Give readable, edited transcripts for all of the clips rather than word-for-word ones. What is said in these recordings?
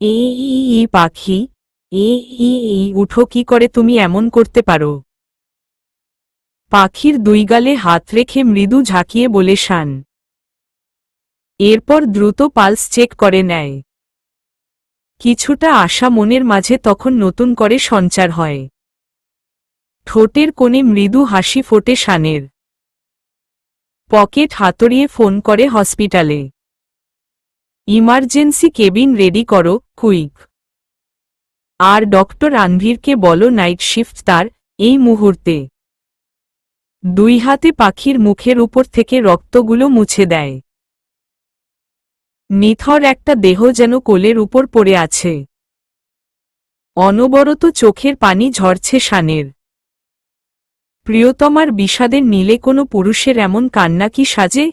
এই পাখি, এই উঠো, কি করে তুমি এমন করতে পারো? পাখির দুই গালে হাত রেখে মৃদু ঝাঁকিয়ে বলে শান। এরপর দ্রুত পালস চেক করে নেয়। কিছুটা আশা মনের মাঝে তখন নতুন করে সঞ্চার হয়। ঠোঁটের কোণে মৃদু হাসি ফোটে শানের। পকেট হাতড়িয়ে ফোন করে হসপিটালে। ইমার্জেন্সি কেবিন রেডি করো, কুইক। আর ডক্টর আনভিরকে বলো নাইট শিফট তার এই মুহূর্তে। দুই হাতে পাখির মুখের উপর থেকে রক্তগুলো মুছে দেয়। নিথর একটা দেহ যেন কোলের উপর পড়ে আছে। অনবরত চোখের পানি ঝরছে শানের। প্রিয়তমার বিষাদের নীলে কোনো পুরুষের এমন কান্না কি সাজে?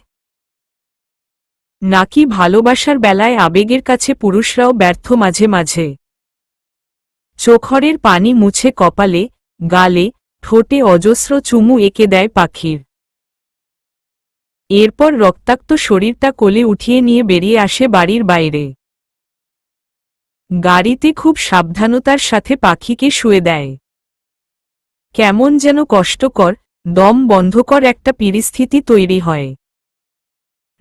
নাকি ভালোবাসার বেলায় আবেগের কাছে পুরুষরাও ব্যর্থ মাঝে মাঝে? চোখরের পানি মুছে কপালে, গালে, ঠোঁটে অজস্র চুমু এঁকে দেয় পাখির। এরপর রক্তাক্ত শরীরটা কোলে উঠিয়ে নিয়ে বেরিয়ে আসে বাড়ির বাইরে। গাড়িতে খুব সাবধানতার সাথে পাখিকে শুয়ে দেয়। কেমন যেন কষ্টকর, দম বন্ধকর একটা পরিস্থিতি তৈরি হয়।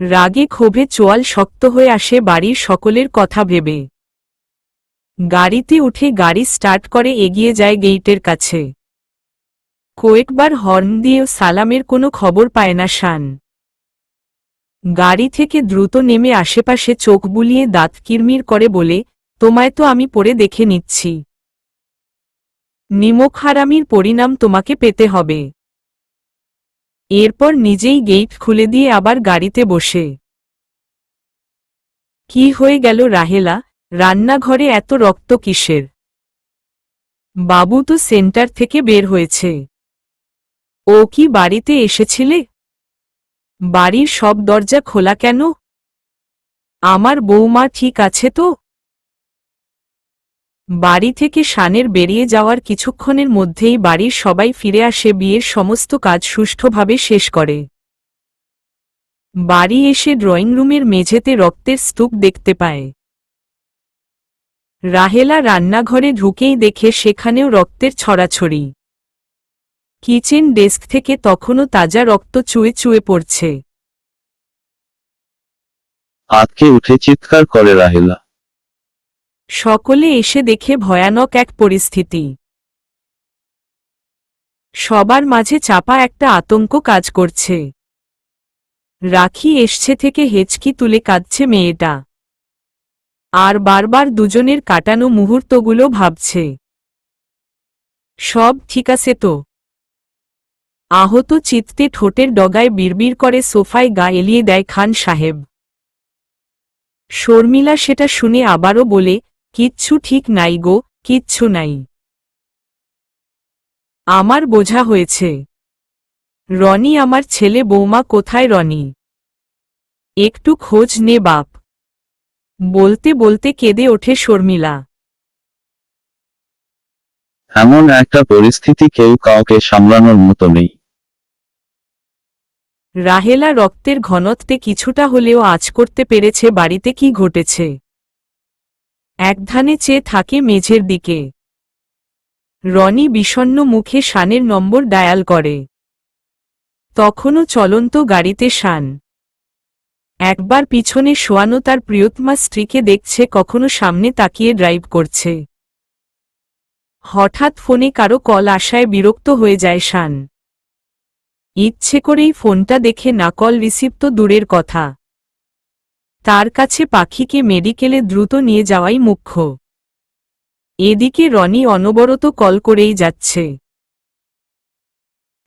রাগে ক্ষোভে চোয়াল শক্ত হয়ে আসে বাড়ির সকলের কথা ভেবে। গাড়িতে উঠে গাড়ি স্টার্ট করে এগিয়ে যায় গেইটের কাছে। কয়েকবার হর্ন দিয়েও সালামের কোনো খবর পায় না শান। গাড়ি থেকে দ্রুত নেমে আশেপাশে চোখ বুলিয়ে দাঁত কিরমির করে বলে, তোমায় তো আমি পরে দেখে নিচ্ছি। নিমকহারামির পরিণাম তোমাকে পেতে হবে। এরপর নিজেই গেইট খুলে দিয়ে আবার গাড়িতে বসে। কি হয়ে গেল রাহেলা, রান্নাঘরে এত রক্ত কিসের? বাবু তো সেন্টার থেকে বের হয়েছে। ও কি বাড়িতে এসেছিলে? বাড়ির সব দরজা খোলা কেন? আমার বৌমা ঠিক আছে তো? বাড়ি থেকে শানের বেরিয়ে যাওয়ার কিছুক্ষণের মধ্যেই বাড়ির সবাই ফিরে আসে বিয়ের সমস্ত কাজ সুষ্ঠুভাবে শেষ করে। বাড়ি এসে ড্রয়িং রুমের মেঝেতে রক্তের স্তূপ দেখতে পায়। রাহেলা রান্নাঘরে ঢুকেই দেখে সেখানেও রক্তের ছড়াছড়ি। কিচেন ডেস্ক থেকে তখনও তাজা রক্ত চুয়ে চুয়ে পড়ছে। আঁতকে উঠে চিৎকার করে রাহেলা। সকলে এসে দেখে ভয়ানক এক পরিস্থিতি। সবার মাঝে চাপা একটা আতঙ্ক কাজ করছে। রাখি এসছে থেকে হেঁচকি তুলে কাঁদছে মেয়েটা। আর বারবার দুজনের কাটানো মুহূর্তগুলো ভাবছে, সব ঠিক আছে তো? আহত চিত্তে ঠোঁটের ডগায় বিড়বিড় করে সোফায় গা এলিয়ে দেয় খান সাহেব। শর্মিলা সেটা শুনে আবারও বলে, কিচ্ছু ঠিক নাই গো, কিচ্ছু নাই। আমার বোঝা হয়েছে। রনি আমার ছেলে, বৌমা কোথায় রনি? একটু খোঁজ নে বাপ। বলতে বলতে কেঁদে ওঠে শর্মিলা। এমন একটা পরিস্থিতি কেউ কাউকে সামলানোর মতো নেই। রাহেলা রক্তের ঘনত্বে কিছুটা হলেও আঁচ করতে পেরেছে বাড়িতে কি ঘটেছে। একধানে চেয়ে থাকে মেঝের দিকে। রনি বিষণ্ণ মুখে শানের নম্বর ডায়াল করে। তখনও চলন্ত গাড়িতে শান। একবার পিছনে শোয়ানো তার প্রিয়তমা স্ত্রীকে দেখছে, কখনো সামনে তাকিয়ে ড্রাইভ করছে। হঠাৎ ফোনে কারো কল আসায় বিরক্ত হয়ে যায় শান। ইচ্ছে করেই ফোনটা দেখে না কল রিসিভ তো দূরের কথা, তার কাছে পাখিকে মেডিকেলে দ্রুত নিয়ে যাওয়াই মুখ্য। এদিকে রনি অনবরত কল করেই যাচ্ছে।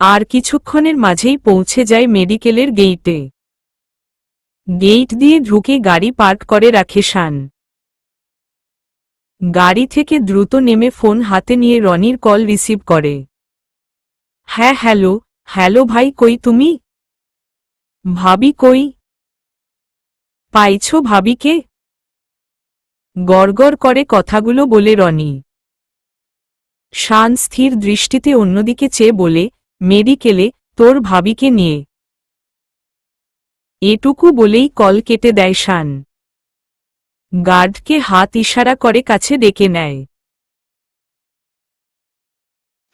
আর কিছুক্ষণের মাঝেই পৌঁছে যায় মেডিকেলের গেইটে। গেইট দিয়ে ঢুকে গাড়ি পার্ক করে রাখে শান। গাড়ি থেকে দ্রুত নেমে ফোন হাতে নিয়ে রনির কল রিসিভ করে। হ্যাঁ হ্যালো, হ্যালো ভাই, কই তুমি? ভাবি কই? পাইছো ভাবিকে? গড়গড় করে কথাগুলো বলে রনি। শান স্থির দৃষ্টিতে অন্যদিকে চেয়ে বলে, মেডিকেলে, তোর ভাবিকে নিয়ে। এটুকু বলেই কল কেটে দেয় শান। গার্ডকে হাত ইশারা করে কাছে ডেকে নেয়।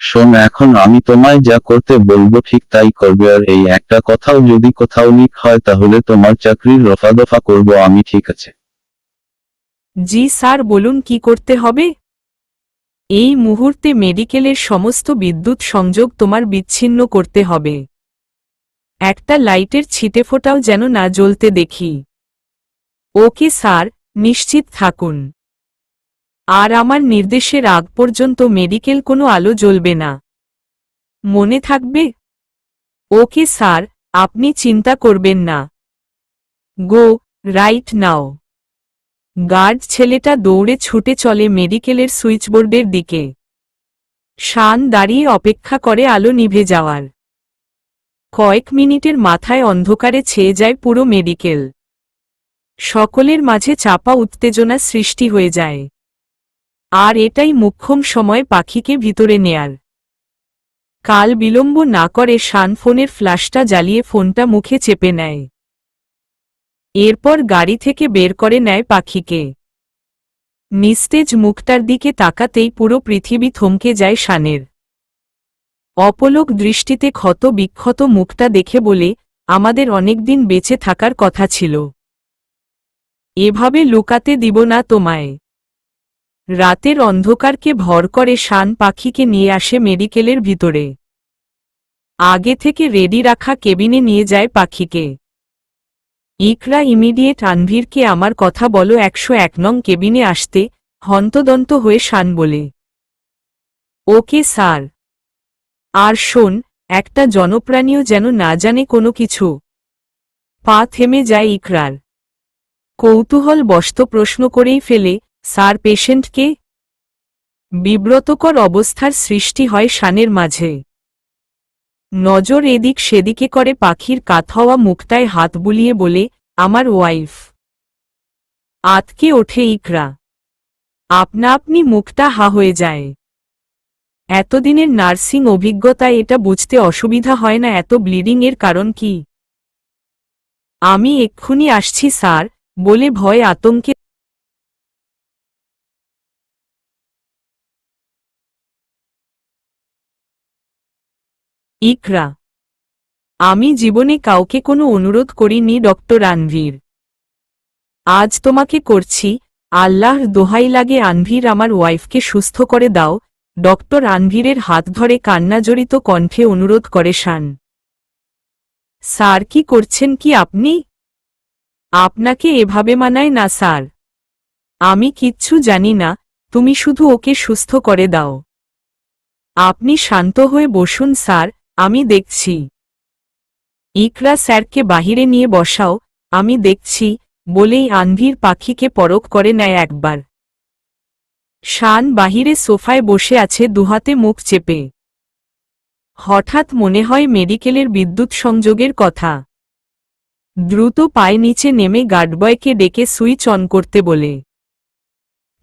শোন, এখন আমি তোমায় যা করতে বলবো ঠিক তাই করবে, আর এই একটা কথাও যদি কোথাও লিক হয় তাহলে তোমার চাকরির রফাদফা করব আমি, ঠিক আছে? জি স্যার, বলুন কি করতে হবে। এই মুহূর্তে মেডিকেলের সমস্ত বিদ্যুৎ সংযোগ তোমার বিচ্ছিন্ন করতে হবে। একটা লাইটের ছিটেফোঁটাও যেন না জ্বলতে দেখি। ওকে স্যার, নিশ্চিত থাকুন। আর আমার নির্দেশের আগ পর্যন্ত মেডিকেল কোনো আলো জ্বলবে না, মনে থাকবে? ওকে স্যার, আপনি চিন্তা করবেন না। গো রাইট নাও। গার্ড ছেলেটা দৌড়ে ছুটে চলে মেডিকেলের সুইচবোর্ডের দিকে। শান দাঁড়িয়ে অপেক্ষা করে আলো নিভে যাওয়ার। কয়েক মিনিটের মাথায় অন্ধকারে ছেয়ে যায় পুরো মেডিকেল। সকলের মাঝে চাপা উত্তেজনা সৃষ্টি হয়ে যায়। আর এটাই মোক্ষম সময় পাখিকে ভিতরে নেয়ার। কাল বিলম্ব না করে শান ফোনের ফ্ল্যাশটা জ্বালিয়ে ফোনটা মুখে চেপে নেয়। এরপর গাড়ি থেকে বের করে নেয় পাখিকে। নিস্তেজ মুখটার দিকে তাকাতেই পুরো পৃথিবী থমকে যায় শানের। অপলক দৃষ্টিতে ক্ষত বিক্ষত মুখটা দেখে বলে, আমাদের অনেকদিন বেঁচে থাকার কথা ছিল। এভাবে লুকাতে দিব না তোমায়। রাতের অন্ধকারকে ভর করে শান পাখিকে নিয়ে আসে মেডিকেলের ভিতরে। আগে থেকে রেডি রাখা কেবিনে নিয়ে যায় পাখিকে। ইকরা ইমিডিয়েট আনভিরকে আমার কথা বলো 101 নং কেবিনে আসতে, হন্তদন্ত হয়ে শান বলে। Okay sir. আর শোন, একটা জনপ্রাণীও যেন না জানে কোনো কিছু। পা থেমে যায় ইকরার। কৌতূহল বশত প্রশ্ন করেই ফেলে, স্যার পেশেন্টকে? বিব্রতকর অবস্থার সৃষ্টি হয় শানের মাঝে। নজর এদিক সেদিকে করে পাখির কাত হওয়া মুখটায় হাত বুলিয়ে বলে, আমার ওয়াইফ। আতকে ওঠে ইকরা। আপনা আপনি মুখটা হা হয়ে যায়। এতদিনের নার্সিং অভিজ্ঞতায় এটা বুঝতে অসুবিধা হয় না এত ব্লিডিং এর কারণ কি। আমি এক্ষুনি আসছি স্যার, বলে ভয় আতঙ্কে ইকরা। আমি জীবনে কাউকে কোনো অনুরোধ করিনি ডক্টর আনভির। আজ তোমাকে করছি, আল্লাহর দোহাই লাগে আনভির, আমার ওয়াইফকে সুস্থ করে দাও। ডক্টর আনভিরের হাত ধরে কান্নাজড়িত কণ্ঠে অনুরোধ করে শান। স্যার, কি করছেন কি আপনি? আপনাকে এভাবে মানায় না স্যার। আমি কিচ্ছু জানি না, তুমি শুধু ওকে সুস্থ করে দাও। আপনি শান্ত হয়ে বসুন স্যার, আমি দেখছি। ইকরা স্যারকে বাহিরে নিয়ে বসাও, আমি দেখছি, বলেই আনভির পাখিকে পরখ করে নেয় একবার। শান বাহিরে সোফায় বসে আছে দুহাতে মুখ চেপে। হঠাৎ মনে হয় মেডিকেলের বিদ্যুৎ সংযোগের কথা। দ্রুত পায়ে নিচে নেমে গার্ডবয়কে ডেকে সুইচ অন করতে বলে।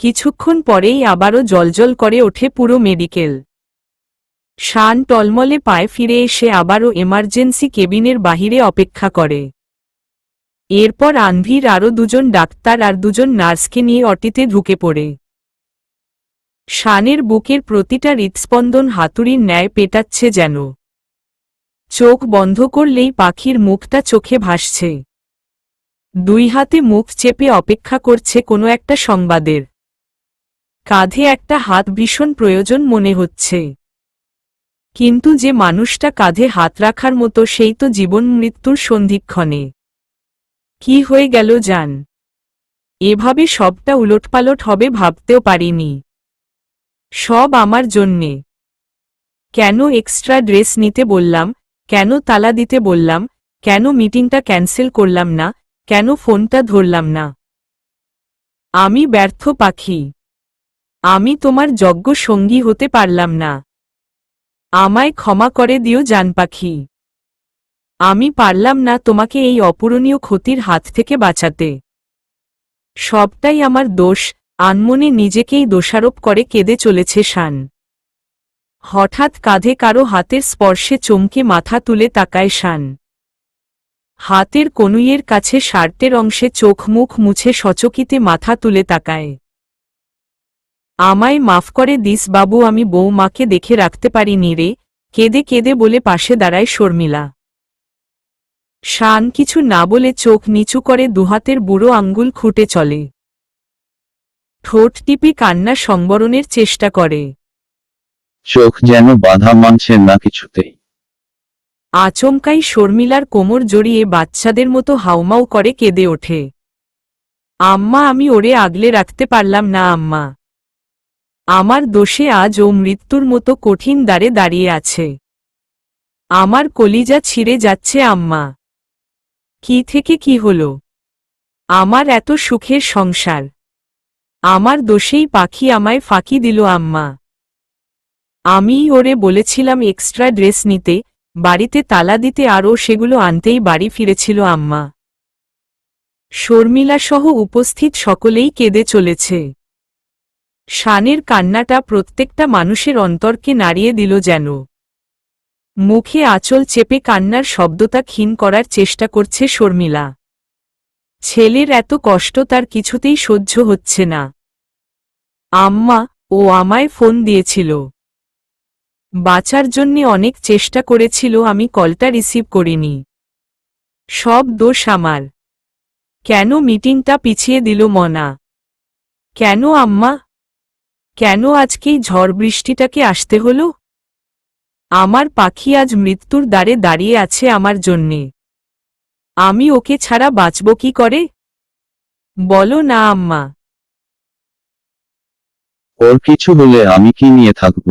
কিছুক্ষণ পরেই আবারও জ্বলজ্বল করে ওঠে পুরো মেডিকেল। শান টলমলে পায়ে ফিরে এসে আবারও এমার্জেন্সি কেবিনের বাহিরে অপেক্ষা করে। এরপর আনভির আরও দুজন ডাক্তার আর দুজন নার্সকে নিয়ে অটিতে ঢুকে পড়ে। শানের বুকের প্রতিটা হৃৎস্পন্দন হাতুড়ির ন্যায় পেটাচ্ছে যেন। চোখ বন্ধ করলেই পাখির মুখটা চোখে ভাসছে। দুই হাতে মুখ চেপে অপেক্ষা করছে কোনো একটা সংবাদের। কাঁধে একটা হাত ভীষণ প্রয়োজন মনে হচ্ছে। কিন্তু যে মানুষটা কাঁধে হাত রাখার মতো সেই তো জীবন মৃত্যুর সন্ধিক্ষণে। কি হয়ে গেল জান? এভাবে সবটা উলটপালট হবে ভাবতেও পারিনি। সব আমার জন্যে। কেন এক্সট্রা ড্রেস নিতে বললাম, কেন তালা দিতে বললাম, কেন মিটিংটা ক্যান্সেল করলাম না, কেন ফোনটা ধরলাম না? আমি ব্যর্থ পাখি। আমি তোমার যোগ্য সঙ্গী হতে পারলাম না। আমায় ক্ষমা করে দিও জান পাখি। আমি পারলাম না তোমাকে এই অপূরণীয় ক্ষতির হাত থেকে বাঁচাতে। সবটাই আমার দোষ। আনমনে নিজেকেই দোষারোপ করে কেঁদে চলেছে শান। হঠাৎ কাঁধে কারো হাতের স্পর্শে চমকে মাথা তুলে তাকায় শান। হাতের কনুইয়ের কাছে শার্টের অংশে চোখ মুখ মুছে সচকিতে মাথা তুলে তাকায়। আমায় মাফ করে দিস বাবু, আমি বৌমাকে দেখে রাখতে পারিনি রে, কেঁদে কেঁদে বলে পাশে দাঁড়ায় শর্মিলা। শান কিছু না বলে চোখ নিচু করে দুহাতের বুড়ো আঙ্গুল খুঁটে চলে। ঠোঁট টিপে কান্না সংবরণের চেষ্টা করে। চোখ যেন বাধা মানছে না কিছুতেই। আচমকাই শর্মিলার কোমর জড়িয়ে বাচ্চাদের মতো হাউমাউ করে কেঁদে ওঠে। আম্মা, আমি ওরে আগলে রাখতে পারলাম না আম্মা। আমার দোষে আজ ও মৃত্যুর মতো কঠিন দ্বারে দাঁড়িয়ে আছে। আমার কলিজা ছিঁড়ে যাচ্ছে আম্মা। কি থেকে কি হলো? আমার এত সুখের সংসার, আমার দোষেই পাখি আমায় ফাঁকি দিল আম্মা। আমিই ওরে বলেছিলাম এক্সট্রা ড্রেস নিতে, বাড়িতে তালা দিতে, আর ও সেগুলো আনতেই বাড়ি ফিরেছিল আম্মা। শর্মিলা সহ উপস্থিত সকলেই কেঁদে চলেছে। শানের কান্নাটা প্রত্যেকটা মানুষের অন্তরকে নাড়িয়ে দিল যেন। মুখে আঁচল চেপে কান্নার শব্দটা ক্ষীণ করার চেষ্টা করছে শর্মিলা। ছেলের এত কষ্ট তার কিছুতেই সহ্য হচ্ছে না। আম্মা, ও আমায় ফোন দিয়েছিল, বাঁচার জন্যে অনেক চেষ্টা করেছিল, আমি কলটা রিসিভ করিনি। সব দোষ আমার। কেন মিটিংটা পিছিয়ে দিল মনা? কেন আম্মা? কেন আজকেই ঝড় বৃষ্টিটাকে আসতে হলো? আমার পাখি আজ মৃত্যুর দ্বারে দাঁড়িয়ে আছে আমার জন্যে। আমি ওকে ছাড়া বাঁচব কি করে? বলো না আম্মা। ওর কিছু হলে আমি কি নিয়ে থাকব?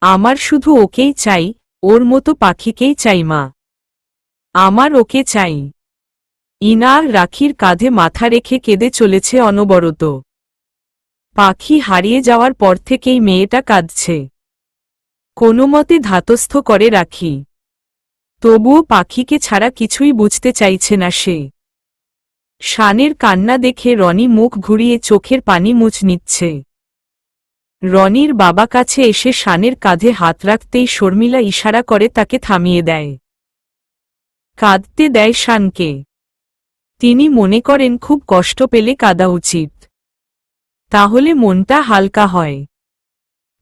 আমার শুধু ওকেই চাই, ওর মতো পাখিকেই চাই মা। আমার ওকে চাই। ইনা রাখির কাঁধে মাথা রেখে কেঁদে চলেছে অনবরত। পাখি হারিয়ে যাওয়ার পর থেকেই মেয়েটা কাঁদছে। কোনোমতে ধাতস্থ করে রাখি, তবুও পাখিকে ছাড়া কিছুই বুঝতে চাইছে না সে। শানের কান্না দেখে রনি মুখ ঘুরিয়ে চোখের পানি মুছ নিচ্ছে। রনির বাবা কাছে এসে শানের কাঁধে হাত রাখতেই শর্মিলা ইশারা করে তাকে থামিয়ে দেয়। কাঁদতে দেয় শানকে। তিনি মনে করেন খুব কষ্ট পেলে কাঁদা উচিত, তাহলে মনটা হালকা হয়।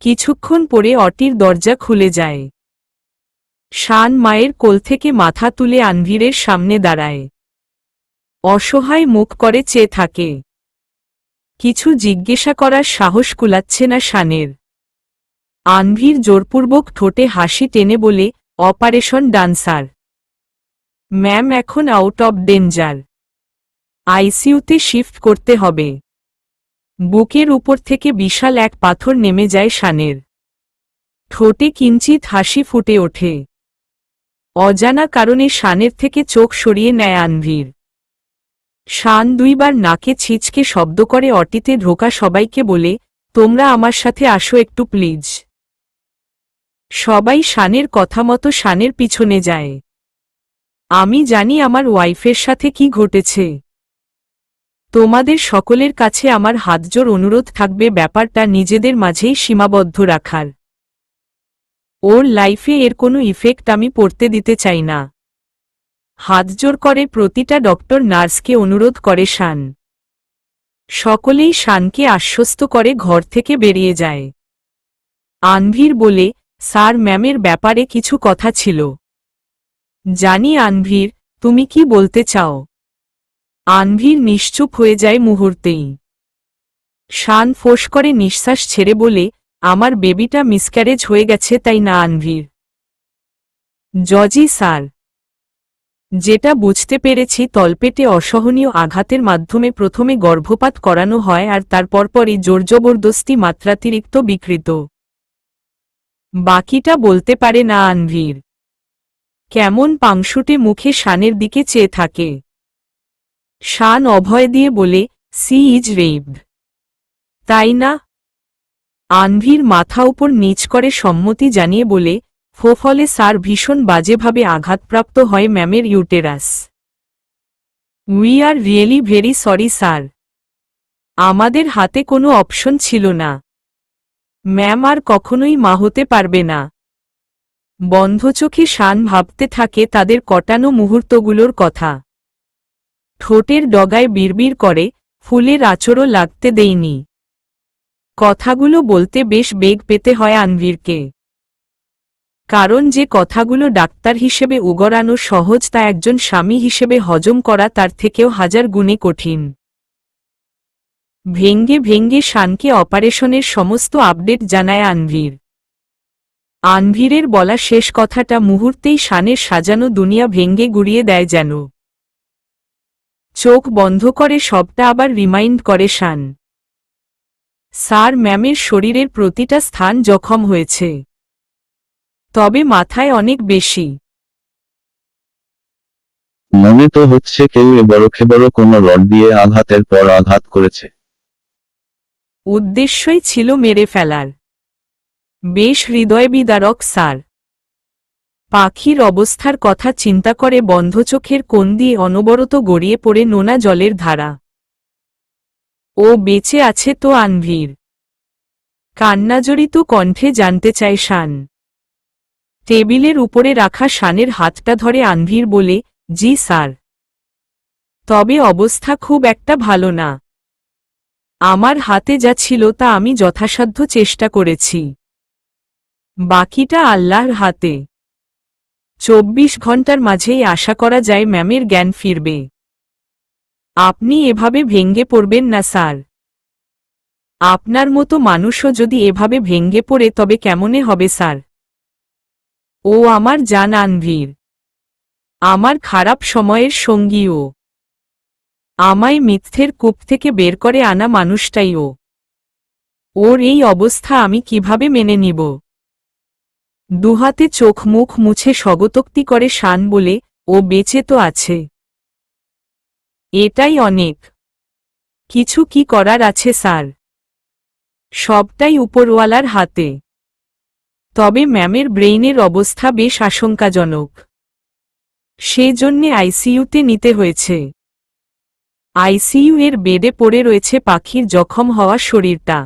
কিছুক্ষণ পরে অটির দরজা খুলে যায়। শান মায়ের কোল থেকে মাথা তুলে আনভীরের সামনে দাঁড়ায়। অসহায় মুখ করে চেয়ে থাকে। কিছু জিজ্ঞাসা করার সাহস কুলাচ্ছে না শানের। আনভীর জোরপূর্বক ঠোঁটে হাসি টেনে বলে, অপারেশন ডান স্যার। ম্যাম এখন আউট অব ডেঞ্জার, আইসিইউতে শিফট করতে হবে। বুকের উপর থেকে বিশাল এক পাথর নেমে যায় শানের। ঠোঁটে কিঞ্চিত হাসি ফুটে ওঠে। অজানা কারণে শানের থেকে চোখ সরিয়ে নেয় আনভীর। শান দুইবার নাকে ছিঁচকে শব্দ করে অটিতে ঢোকা সবাইকে বলে, তোমরা আমার সাথে আসো একটু প্লিজ। সবাই শানের কথা মতো শানের পিছনে যায়। আমি জানি আমার ওয়াইফের সাথে কি ঘটেছে। তোমাদের সকলের কাছে আমার হাতজোড় অনুরোধ থাকবে ব্যাপারটা নিজেদের মাঝেই সীমাবদ্ধ রাখার। ওর লাইফে এর কোনো ইফেক্ট আমি পড়তে দিতে চাই না। হাতজোড় করে প্রতিটা ডক্টর নার্সকে অনুরোধ করে শান। সকলেই শানকে আশ্বস্ত করে ঘর থেকে বেরিয়ে যায়। আনভীর বলে, স্যার ম্যামের ব্যাপারে কিছু কথা ছিল। জানি আনভীর, তুমি কি বলতে চাও? আনভীর নিশ্চুপ হয়ে যায় মুহূর্তেই। শান ফোঁস করে নিঃশ্বাস ছেড়ে বলে, আমার বেবিটা মিসক্যারেজ হয়ে গেছে তাই না আনভীর? জজি স্যার, যেটা বুঝতে পেরেছি তলপেটে অসহনীয় আঘাতের মাধ্যমে প্রথমে গর্ভপাত করানো হয় আর তারপরই জোরজবরদস্তি মাত্রাতিরিক্ত বিকৃত। বাকিটা বলতে পারে না আনভীর। কেমন পাংশুটে মুখে শানের দিকে চেয়ে থাকে। শান অভয় দিয়ে বলে, সি ইজ রেপড, তাই না? আনভীর মাথা উপর নিচ করে সম্মতি জানিয়ে বলে, ফলে স্যার ভীষণ বাজেভাবে আঘাতপ্রাপ্ত হয় ম্যামের uterus. We are really very sorry sir. আমাদের হাতে কোনো অপশন ছিল না। ম্যাম আর কখনোই মা হতে পারবে না। বন্ধ চোখে শান ভাবতে থাকে তাদের কটানো মুহূর্তগুলোর কথা। ঠোঁটের ডগায় বিড়বিড় করে, ফুলের আঁচড়ও লাগতে দেয়নি। কথাগুলো বলতে বেশ বেগ পেতে হয় আনভীরকে। কারণ যে কথাগুলো ডাক্তার হিসেবে উগরানো সহজ তা একজন স্বামী হিসেবে হজম করা তার থেকেও হাজার গুণে কঠিন। ভেঙ্গে ভেঙ্গে শানকে অপারেশনের সমস্ত আপডেট জানায় আনভীর। আনভীরের বলা শেষ কথাটা মুহূর্তেই শানের সাজানো দুনিয়া ভেঙ্গে গুড়িয়ে দেয় যেন। চোখ বন্ধ করে সবটা আবার রিমাইন্ড করে শান। স্যার ম্যামের শরীরের প্রতিটা স্থান জখম হয়েছে, তবে মাথায় অনেক বেশি। মনে তো হচ্ছে কেউ এবড়োখেবড়ো কোনো রড দিয়ে আঘাতের পর আঘাত করেছে। উদ্দেশ্যই ছিল মেরে ফেলার। বেশ হৃদয়বিদারক স্যার। পাখির অবস্থার কথা চিন্তা করে বন্ধ চোখের কোণ দিয়ে অনবরত গড়িয়ে পড়ে নোনা জলের ধারা। ও বেঁচে আছে তো? আনভীর কান্নাজড়িত কণ্ঠে জানতে চায় শান। টেবিলের উপরে রাখা শানের হাতটা ধরে আনভীর বলে, জি স্যার, তবে অবস্থা খুব একটা ভালো না। আমার হাতে যা ছিল তা আমি যথাসাধ্য চেষ্টা করেছি, বাকিটা আল্লাহর হাতে। 24 ঘন্টার মাঝেই আশা করা যায় ম্যামের জ্ঞান ফিরবে। আপনি এভাবে ভেঙ্গে পড়বেন না স্যার। আপনার মতো মানুষও যদি এভাবে ভেঙ্গে পড়ে তবে কেমনে হবে স্যার? ও আমার জান আনভীর, আমার খারাপ সময়ের সঙ্গীও। আমায় মিথ্যের কূপ থেকে বের করে আনা মানুষটাই ও। ওর এই অবস্থা আমি কিভাবে মেনে নিব? দুহাতে চোখ মুখ মুছে স্বগতোক্তি করে শান বলে, ও বেঁচে তো আছে, এটাই অনেক। কিছু কি করার আছে স্যার? সবটাই উপরওয়ালার হাতে। তবে ম্যামের ব্রেইনের অবস্থা বেশ আশঙ্কাজনক, সেজন্যে আইসিইউতে নিতে হয়েছে। আইসিইউ এর বেডে পড়ে রয়েছে পাখির জখম হওয়া শরীরটা।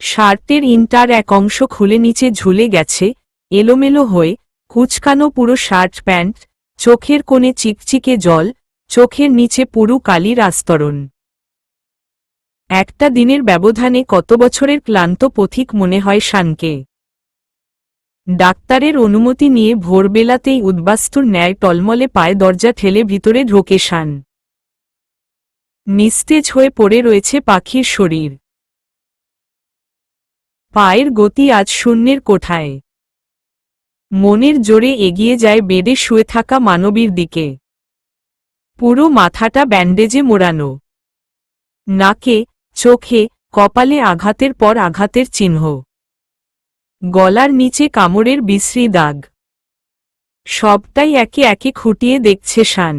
শার্টের ইন্টার এক অংশ খুলে নিচে ঝুলে গেছে, এলোমেলো হয়ে, কুচকানো পুরো শার্ট প্যান্ট, চোখের কোণে চিকচিকে জল, চোখের নিচে পুরু কালির আস্তরণ। একটা দিনের ব্যবধানে কত বছরের ক্লান্ত পথিক মনে হয় শানকে। ডাক্তারের অনুমতি নিয়ে ভোরবেলাতেই উদ্বাস্তুর ন্যায় টলমলে পায়ে দরজা ঠেলে ভিতরে ঢোকে শান। নিস্তেজ হয়ে পড়ে রয়েছে পাখির শরীর। পায়ের গতি আজ শূন্যের কোঠায়। মনের জোরে এগিয়ে যায় বেডে শুয়ে থাকা মানবীর দিকে। পুরো মাথাটা ব্যান্ডেজে মোড়ানো। নাকে, চোখে, কপালে আঘাতের পর আঘাতের চিহ্ন। গলার নিচে কামড়ের বিশ্রী দাগ। সবটাই একে একে খুঁটিয়ে দেখছে শান।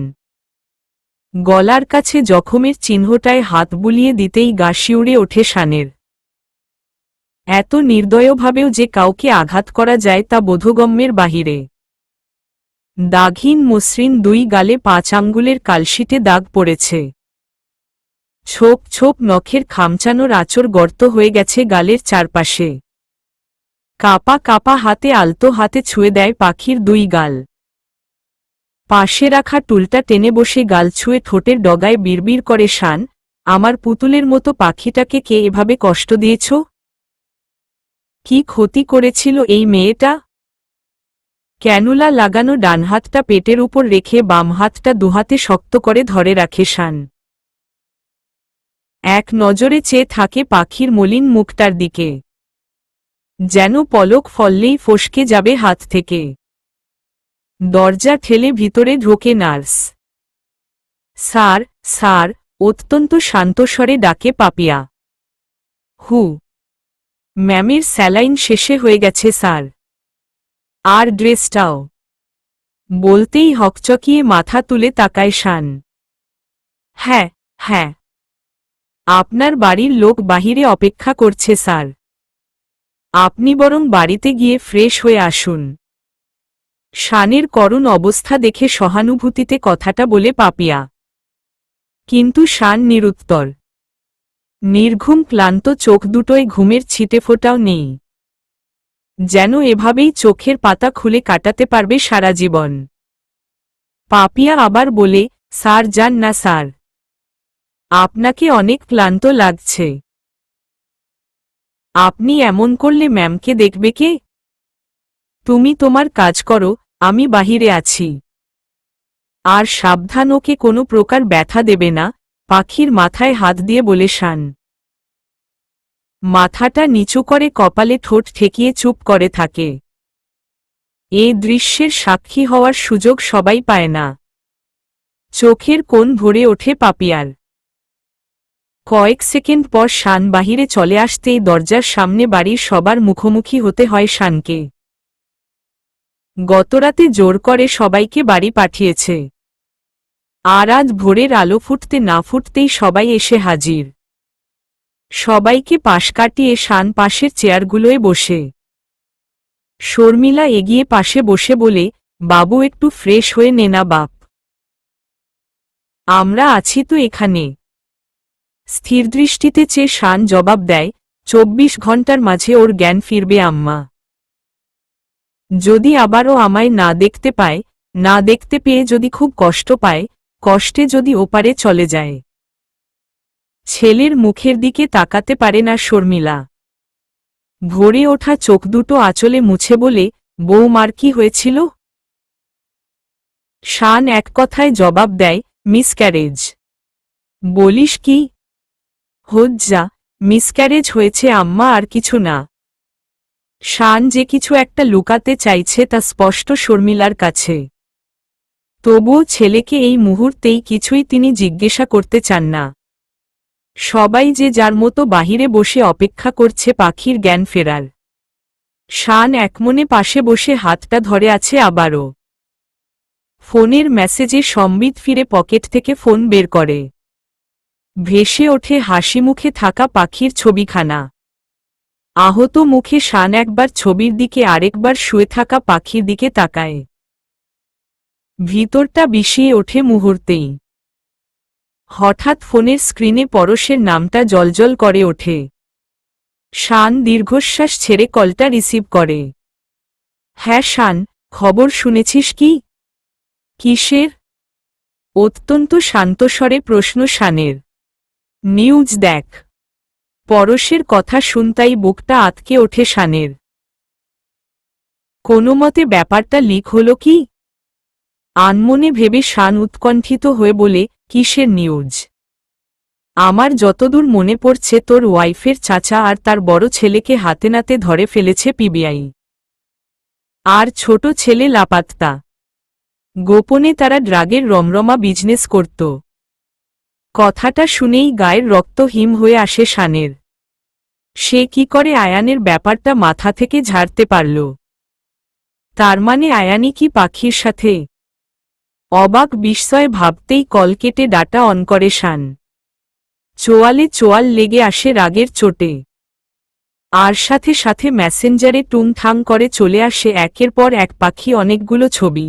গলার কাছে জখমের চিহ্নটায় হাত বুলিয়ে দিতেই গা শিউরে ওঠে শানের। এত নির্দয়ভাবেও যে কাউকে আঘাত করা যায় তা বোধগম্যের বাহিরে। দাগহীন মসৃণ দুই গালে 5 আঙ্গুলের কালশিটে দাগ পড়েছে। ছোপ ছোপ নখের খামচানোর আঁচড় গর্ত হয়ে গেছে গালের চারপাশে। কাপা কাপা হাতে আলতো হাতে ছুঁয়ে দেয় পাখির দুই গাল। পাশে রাখা টুলটা টেনে বসে গাল ছুঁয়ে ঠোঁটের ডগায় বিড়বিড় করে শান, আমার পুতুলের মতো পাখিটাকে কে এভাবে কষ্ট দিয়েছ? কি ক্ষতি করেছিল এই মেয়েটা? ক্যানুলা লাগানো ডান হাতটা পেটের উপর রেখে বাম হাতটা দুহাতে শক্ত করে ধরে রাখে শান। এক নজরে চেয়ে থাকে পাখির মলিন মুখটার দিকে, যেন পলক ফললেই ফসকে যাবে হাত থেকে। দরজা ঠেলে ভিতরে ঢোকে নার্স। স্যার, স্যার, অত্যন্ত শান্ত স্বরে ডাকে পাপিয়া। হু, ম্যামের স্যালাইন শেষে হয়ে গেছে স্যার। আর ড্রেসটাও। বলতেই হকচকিয়ে মাথা তুলে তাকায় শান। হ্যাঁ, হ্যাঁ, আপনার বাড়ির লোক বাহিরে অপেক্ষা করছে স্যার। আপনি বরং বাড়িতে গিয়ে ফ্রেশ হয়ে আসুন। শানের করুণ অবস্থা দেখে সহানুভূতিতে কথাটা বলে পাপিয়া। কিন্তু শান নিরুত্তর। নির্ঘুম ক্লান্ত চোখ দুটোয় ঘুমের ছিটেফোঁটাও নেই। যেন এভাবেই চোখের পাতা খুলে কাটাতে পারবে সারা জীবন। পাপিয়া আবার বলে, স্যার যান না স্যার, আপনাকে অনেক ক্লান্ত লাগছে। আপনি এমন করলে ম্যামকে দেখবে কে? তুমি তোমার কাজ করো, আমি বাহিরে আছি। আর সাবধান, ওকে কোনো প্রকার ব্যথা দেবে না, পাখির মাথায় হাত দিয়ে বলে শান। মাথাটা নিচু করে কপালে ঠোঁট ঠেকিয়ে চুপ করে থাকে। এ দৃশ্যের সাক্ষী হওয়ার সুযোগ সবাই পায় না। চোখের কোণ ভরে ওঠে পাপিয়ার। কয়েক সেকেন্ড পর শান বাহিরে চলে আসতেই দরজার সামনে বাড়ির সবার মুখোমুখি হতে হয় শানকে। গতরাতে জোর করে সবাইকে বাড়ি পাঠিয়েছে, আর আজ ভোরের আলো ফুটতে না ফুটতেই সবাই এসে হাজির। সবাইকে পাশ কাটিয়ে শান পাশের চেয়ারগুলোয় বসে। শর্মিলা এগিয়ে পাশে বসে বলে, বাবু একটু ফ্রেশ হয়ে নে না বাপ, আমরা আছি তো এখানে। স্থিরদৃষ্টিতে চেয়ে শান জবাব দেয়, 24 ঘন্টার মাঝে ওর জ্ঞান ফিরবে আম্মা। যদি আবারও আমায় না দেখতে পায়, না দেখতে পেয়ে যদি খুব কষ্ট পায়, কষ্টে যদি ওপারে চলে যায়। ছেলের মুখের দিকে তাকাতে পারে না শর্মিলা। ভরে ওঠা চোখ দুটো আঁচলে মুছে বলে, বৌমার কি হয়েছিল? শান এক কথায় জবাব দেয়, মিসক্যারেজ। বলিস কি? হজ্জা, মিসক্যারেজ হয়েছে আম্মা, আর কিছু না। শান যে কিছু একটা লুকাতে চাইছে তা স্পষ্ট শর্মিলার কাছে। তবুও ছেলেকে এই মুহূর্তেই কিছুই তিনি জিজ্ঞাসা করতে চান না। সবাই যে যার মতো বাহিরে বসে অপেক্ষা করছে পাখির জ্ঞান ফেরার। শান একমনে পাশে বসে হাতটা ধরে আছে আবারও। ফোনের মেসেজে সম্বিত ফিরে পকেট থেকে ফোন বের করে। ভেসে ওঠে হাসি মুখে থাকা পাখির ছবিখানা। আহত মুখে শান একবার ছবির দিকে আরেকবার শুয়ে থাকা পাখির দিকে তাকায়। ভিতরটা বিষিয়ে ওঠে মুহূর্তেই। হঠাৎ ফোনের স্ক্রিনে পরশের নামটা জ্বলজ্বল করে ওঠে। শান দীর্ঘশ্বাস ছেড়ে কলটা রিসিভ করে। হ্যাঁ শান, খবর শুনেছিস কি? কিসের? অত্যন্ত শান্ত স্বরে প্রশ্ন শানের। নিউজ দেখ। পরশের কথা শুনতাই বুকটা আঁতকে ওঠে শানের। কোনোমতে ব্যাপারটা লিক হলো কি? আনমনে ভেবে শান উৎকণ্ঠিত হয়ে বলে, কিসের নিউজ? আমার যতদূর মনে পড়ছে তোর ওয়াইফের চাচা আর তার বড় ছেলেকে হাতে নাতে ধরে ফেলেছে পিবিআই। আর ছোট ছেলে লাপাত্তা। গোপনে তারা ড্রাগের রমরমা বিজনেস করত। কথাটা শুনেই গায়ের রক্ত হিম হয়ে আসে শানের। সে কি করে আয়ানের ব্যাপারটা মাথা থেকে ঝাড়তে পারল? তার মানে আয়ানি কি পাখির সাথে? অবাক বিস্ময়ে ভাবতেই কল কেটে ডাটা অন করে শান। চোয়ালে চোয়াল লেগে আসে রাগের চোটে। আর সাথে সাথে মেসেঞ্জারে টুংঠাং করে চলে আসে একের পর এক পাখি অনেকগুলো ছবি।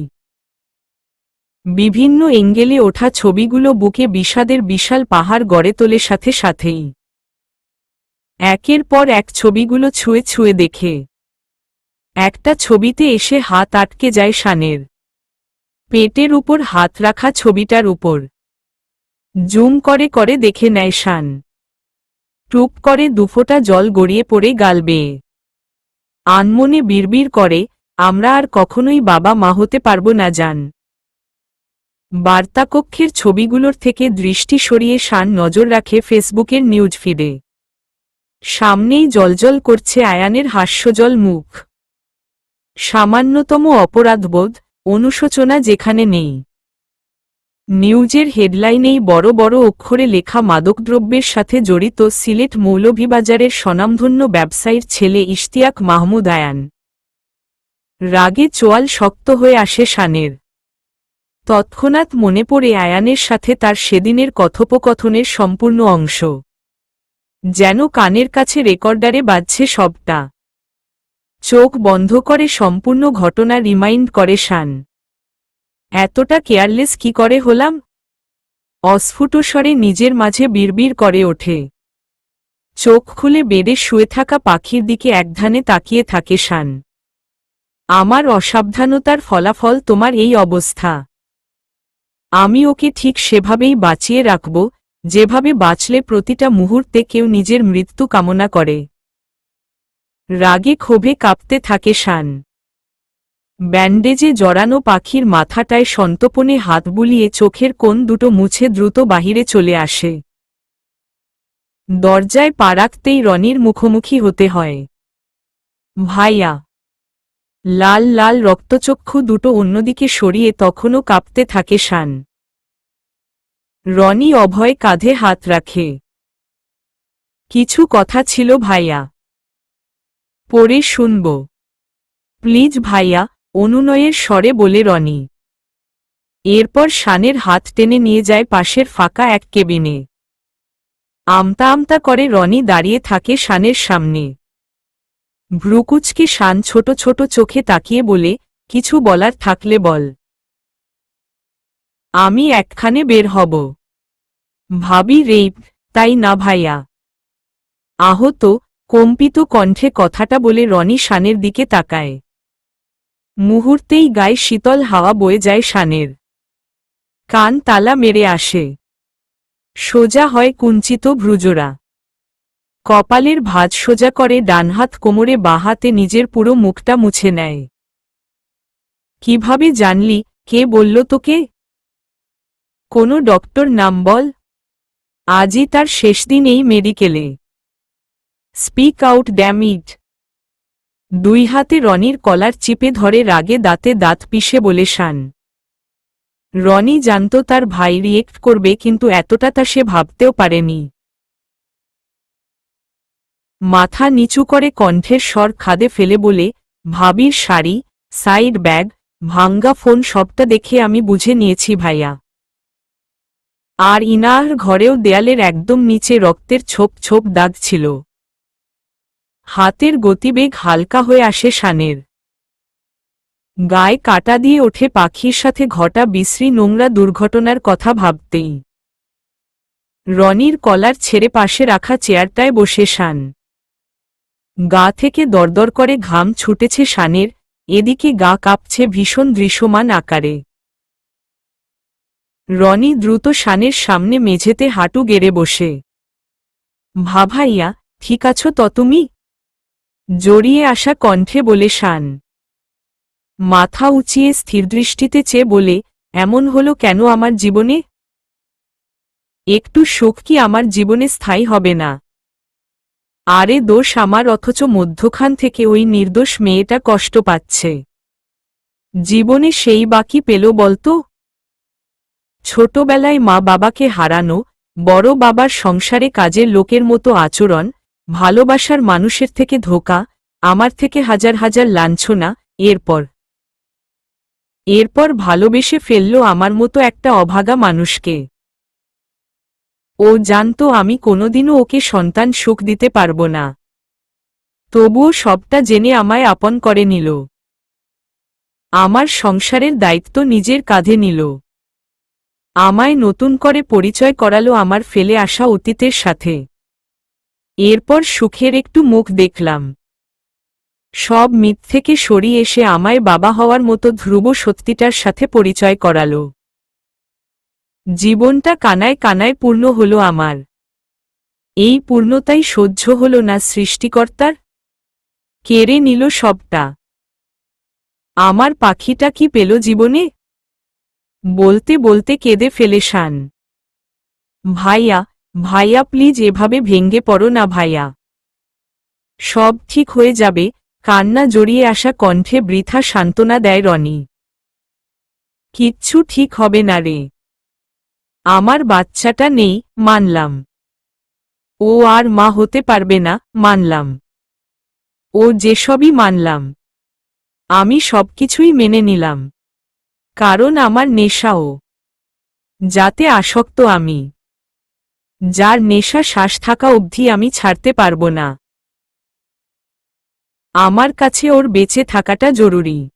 বিভিন্ন এঙ্গেলে ওঠা ছবিগুলো বুকে বিষাদের বিশাল পাহাড় গড়ে তোলে সাথে সাথেই। একের পর এক ছবিগুলো ছুঁয়ে ছুঁয়ে দেখে। একটা ছবিতে এসে হাত আটকে যায় শানের। পেটের উপর হাত রাখা ছবিটার উপর জুম করে করে দেখে নেয় শান। টুপ করে দুফোঁটা জল গড়িয়ে পড়ে গাল বেয়ে। আনমনে বিড়বিড় করে, আমরা আর কখনোই বাবা মা হতে পারবো না জান। বার্তাকক্ষের ছবিগুলোর থেকে দৃষ্টি সরিয়ে শান নজর রাখে ফেসবুকের নিউজ ফিডে। সামনেই জ্বলজ্বল করছে আয়ানের হাস্যজল মুখ। সামান্যতম অপরাধবোধ, অনুশোচনা যেখানে নেই। নিউজের হেডলাইনেই বড় বড় অক্ষরে লেখা মাদকদ্রব্যের সাথে জড়িত সিলেট মৌলভীবাজারের স্বনামধন্য ব্যবসায়ীর ছেলে ইশতিয়াক মাহমুদ আয়ান। রাগে চোয়াল শক্ত হয়ে আসে শানের। তৎক্ষণাৎ মনে পড়ে আয়ানের সাথে তার সেদিনের কথোপকথনের সম্পূর্ণ অংশ। যেন কানের কাছে রেকর্ডারে বাজছে সবটা। চোখ বন্ধ করে সম্পূর্ণ ঘটনা রিমাইন্ড করে শান। এতটা কেয়ারলেস কি করে হলাম? অস্ফুট স্বরে নিজের মাঝে বিড়বিড় করে ওঠে। চোখ খুলে বেডে শুয়ে থাকা পাখির দিকে একধানে তাকিয়ে থাকে শান। আমার অসাবধানতার ফলাফল তোমার এই অবস্থা। আমি ওকে ঠিক সেভাবেই বাঁচিয়ে রাখব, যেভাবে বাঁচলে প্রতিটা মুহূর্তে কেউ নিজের মৃত্যু কামনা করে। রাগে ক্ষোভে কাঁপতে থাকে শান। ব্যান্ডেজে জড়ানো পাখির মাথাটায় সন্তর্পণে হাত বুলিয়ে চোখের কোণ দুটো মুছে দ্রুত বাহিরে চলে আসে। দরজায় পা রাখতেই রনির মুখোমুখি হতে হয়। ভাইয়া। লাল লাল রক্তচক্ষু দুটো অন্যদিকে সরিয়ে তখনও কাঁপতে থাকে শান। রনি অভয় কাঁধে হাত রাখে। কিছু কথা ছিল ভাইয়া। পরে শুনব। প্লিজ ভাইয়া, অনুনয়ের স্বরে বলে রনি। এরপর শানের হাত টেনে নিয়ে যায় পাশের ফাঁকা এক কেবিনে। আমতা আমতা করে রনি দাঁড়িয়ে থাকে শানের সামনে। ভ্রুকুচকে শান ছোট ছোট চোখে তাকিয়ে বলে, কিছু বলার থাকলে বল। আমি একখানে বের হব। ভাবি রেপ, তাই না ভাইয়া? আহত, কম্পিত কণ্ঠে কথাটা বলে রনি শানের দিকে তাকায়। মুহূর্তেই গায়ে শীতল হাওয়া বয়ে যায় শানের। কান তালা মেরে আসে। সোজা হয় কুঞ্চিত ভ্রুজোড়া। কপালের ভাঁজ সোজা করে ডানহাত কোমরে বাঁ-হাতে নিজের পুরো মুখটা মুছে নেয়। কিভাবে জানলি? কে বলল তোকে? কোনো ডক্টর নাম বল। আজই তার শেষ দিন এই মেডিকেলে। Speak out damn it. দুই হাতে রনির কলার চিপে ধরে রাগে দাঁতে দাঁত পিষে বলে শান। রনি জানত তার ভাই রিয়েক্ট করবে, কিন্তু এতটা তা সে ভাবতেও পারেনি। মাথা নিচু করে কণ্ঠের স্বর খাদে ফেলে বলে, ভাবির শাড়ি, সাইড ব্যাগ, ভাঙ্গা ফোন সবটা দেখে আমি বুঝে নিয়েছি ভাইয়া। আর ইনার ঘরেও দেয়ালের একদম নিচে রক্তের ছোপ ছোপ দাগ ছিল। হাতের গতিবেগ হালকা হয়ে আসে শানের। গায়ে কাটা দিয়ে ওঠে পাখির সাথে ঘটা বিশ্রী নোংরা দুর্ঘটনার কথা ভাবতেই। রনির কলার ছেড়ে পাশে রাখা চেয়ারটায় বসে শান। গা থেকে দরদর করে ঘাম ছুটেছে শানের, এদিকে গা কাঁপছে ভীষণ দৃশ্যমান আকারে। রনি দ্রুত শানের সামনে মেঝেতে হাঁটু গেড়ে বসে। ভাইয়া, ঠিক আছো তো তুমি? জড়িয়ে আসা কণ্ঠে বলে শান। মাথা উঁচিয়ে স্থিরদৃষ্টিতে চেয়ে বলে, এমন হলো কেন আমার জীবনে? একটু সুখ কি আমার জীবনে স্থায়ী হবে না? আরে দোষ আমার, অথচ মধ্যখান থেকে ওই নির্দোষ মেয়েটা কষ্ট পাচ্ছে। জীবনে সেই বাকি পেল বলতো? ছোটবেলায় মা বাবাকে হারানো, বড় বাবার সংসারে কাজের লোকের মতো আচরণ, ভালোবাসার মানুষের থেকে ধোঁকা, আমার থেকে হাজার হাজার লাঞ্ছনা। এরপর ভালোবেসে ফেলল আমার মতো একটা অভাগা মানুষকে। ও জানত আমি কোনোদিনও ওকে সন্তান সুখ দিতে পারব না। তবুও সবটা জেনে আমায় আপন করে নিল। আমার সংসারের দায়িত্ব নিজের কাঁধে নিল। আমায় নতুন করে পরিচয় করালো আমার ফেলে আসা অতীতের সাথে। এরপর সুখের একটু মুখ দেখলাম। সব মিথ থেকে সরিয়ে এসে আমায় বাবা হওয়ার মতো ধ্রুব সত্যিটার সাথে পরিচয় করালো। জীবনটা কানায় কানায় পূর্ণ হলো আমার। এই পূর্ণতাই সহ্য হল না সৃষ্টিকর্তার। কেড়ে নিল সবটা। আমার পাখিটা কি পেল জীবনে? বলতে বলতে কেঁদে ফেলে শান। ভাইয়া, ভাইয়া প্লিজ এভাবে ভেঙ্গে পড়ো না ভাইয়া। সব ঠিক হয়ে যাবে, কান্না জড়িয়ে আসা কণ্ঠে বৃথা সান্ত্বনা দেয় রনি। কিচ্ছু ঠিক হবে না রে। আমার বাচ্চাটা নেই, মানলাম। ও আর মা হতে পারবে না, মানলাম। ও যেসবই মানলাম। আমি সবকিছুই মেনে নিলাম। কারণ আমার নেশাও। যাতে আসক্ত আমি। যার নেশা শ্বাস থাকা অবধি আমি ছাড়তে পারব না। আমার কাছে ওর বেঁচে থাকাটা জরুরি।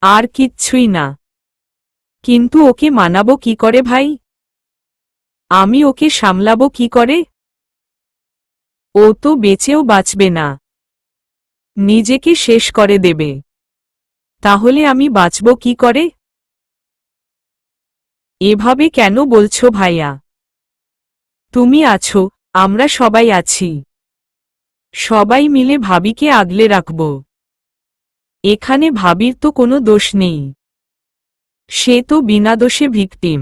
আর কিচ্ছুই না। কিন্তু ওকে মানাবো কি করে ভাই? আমি ওকে সামলাবো কি করে? ও তো বেঁচেও বাঁচবে না, নিজেকে শেষ করে দেবে। তাহলে আমি বাঁচব কি করে? এভাবে কেন বলছো ভাইয়া? তুমি আছো, আমরা সবাই আছি। সবাই মিলে ভাবিকে আগলে রাখব। এখানে ভাবির তো কোনো দোষ নেই, সে তো বিনা দোষে ভিকটিম।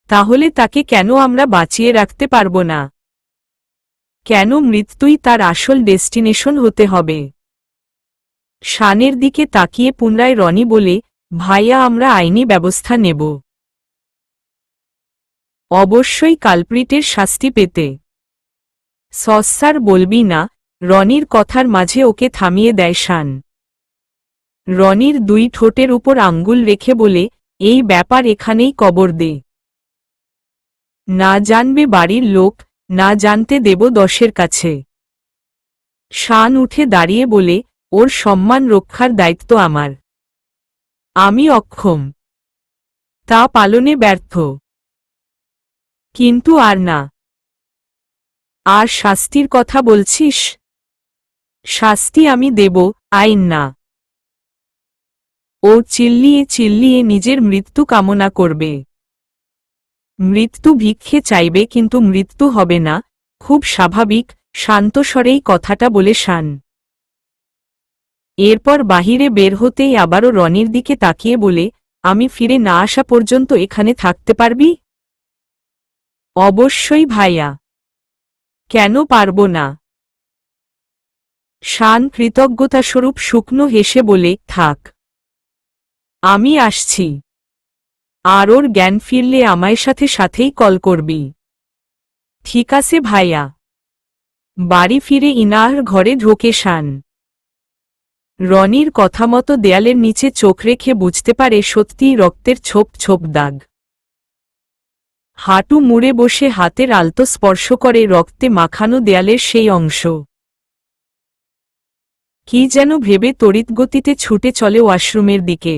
তাহলে তাকে কেন আমরা বাঁচিয়ে রাখতে পারব না? কেন মৃত্যুই তার আসল ডেস্টিনেশন হতে হবে? শানের দিকে তাকিয়ে পুনরায় রনি বলে, ভাইয়া আমরা আইনি ব্যবস্থা নেব। অবশ্যই কালপ্রিটের শাস্তি পেতে। সস্যার বলবি না, রনির কথার মাঝে ওকে থামিয়ে দেয় শান। রনির দুই ঠোঁটের উপর আঙ্গুল রেখে বলে, এই ব্যাপার এখানেই কবর দে। না জানবে বাড়ির লোক, না জানতে দেব 10-এর কাছে। শান উঠে দাঁড়িয়ে বলে, ওর সম্মান রক্ষার দায়িত্ব আমার। আমি অক্ষম, তা পালনে ব্যর্থ। কিন্তু আর না। আর শাস্তির কথা বলছিস? শাস্তি আমি দেব, আইন না। ও চিল্লিয়ে চিল্লিয়ে নিজের মৃত্যু কামনা করবে। মৃত্যু ভিক্ষে চাইবে, কিন্তু মৃত্যু হবে না। খুব স্বাভাবিক, শান্ত স্বরেই কথাটা বলে শান। এরপর বাহিরে বের হতেই আবারও রনির দিকে তাকিয়ে বলে, আমি ফিরে না আসা পর্যন্ত এখানে থাকতে পারবি? অবশ্যই ভাইয়া। কেন পারব না? শান কৃতজ্ঞতাস্বরূপ শুকনো হেসে বলে, থাক, আমি আসছি। আর ওর জ্ঞান ফিরলে আমায় সাথে সাথেই কল করবি। ঠিক আছে ভাইয়া। বাড়ি ফিরে ইনার ঘরে ঢোকে শান। রনির কথা মতো দেয়ালের নিচে চোখ রেখে বুঝতে পারে সত্যিই রক্তের ছোপ ছোপ দাগ। হাঁটু মুড়ে বসে হাতের আলতো স্পর্শ করে রক্তে মাখানো দেয়ালের সেই অংশ। কি যেন ভেবে তড়িৎগতিতে ছুটে চলে ওয়াশরুমের দিকে।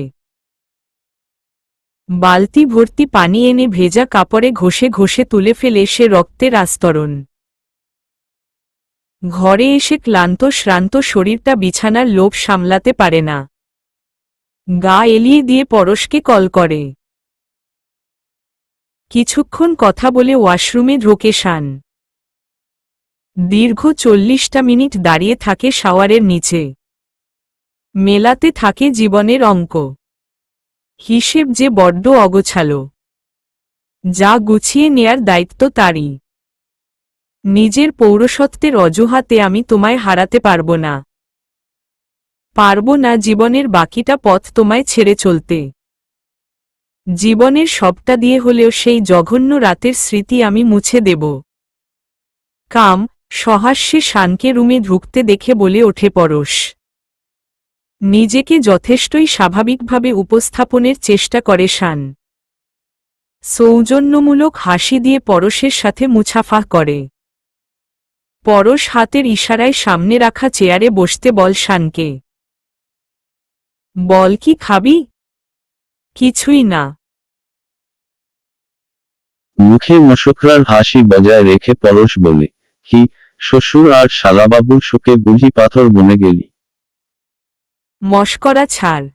বালতি ভর্তি পানি এনে ভেজা কাপড়ে ঘষে ঘষে তুলে ফেলে সে রক্তের আস্তরণ। ঘরে এসে ক্লান্ত শ্রান্ত শরীরটা বিছানার লোভ সামলাতে পারে না। গা এলিয়ে দিয়ে পরশকে কল করে। কিছুক্ষণ কথা বলে ওয়াশরুমে ঢোকে শান। দীর্ঘ 40টা মিনিট দাঁড়িয়ে থাকে শাওয়ারের নিচে। মেলাতে থাকে জীবনের অঙ্ক। হিসেব যে বড্ড অগোছালো। যা গুছিয়ে নেয়ার দায়িত্ব তারই। নিজের পৌরসত্বের অজুহাতে আমি তোমায় হারাতে পারব না। পারব না জীবনের বাকিটা পথ তোমায় ছেড়ে চলতে। জীবনের সবটা দিয়ে হলেও সেই জঘন্য রাতের স্মৃতি আমি মুছে দেব। কাম সহাস্যে শানকে রুমে ঢুকতে দেখে বলে ওঠে পরশ। নিজেকে যথেষ্টই স্বাভাবিকভাবে উপস্থাপনের চেষ্টা করে শান। সৌজন্যমূলক হাসি দিয়ে পরশের সাথে মুছাফা করে। পরশ হাতের ইশারায় সামনে রাখা চেয়ারে বসতে বল শানকে। বল কি খাবি? কিছুই না। মুখে মশকরার হাসি বজায় রেখে পরশ বলে, কি, শ্বশুর আর শালাবাবুর শোকে বুঝি পাথর বনে গেলি? মশকরা ছাড়।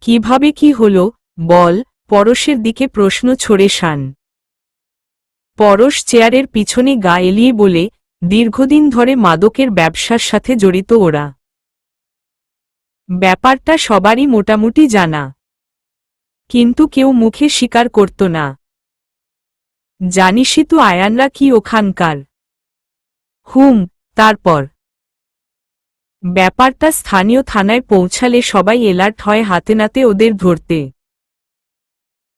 কিভাবে কি হলো, বল? পরশের দিকে প্রশ্ন ছড়ে শান। পরশ চেয়ারের পিছনে গা এলিয়ে বলে, দীর্ঘদিন ধরে মাদকের ব্যবসার সাথে জড়িত ওরা। ব্যাপারটা সবারই মোটামুটি জানা, কিন্তু কেউ মুখে স্বীকার করত না। জানিসই তো আয়ানরা কি ওখানকার। তারপর ব্যাপারটা স্থানীয় থানায় পৌঁছালে সবাই এলার্ট হয় হাতে নাতে ওদের ধরতে।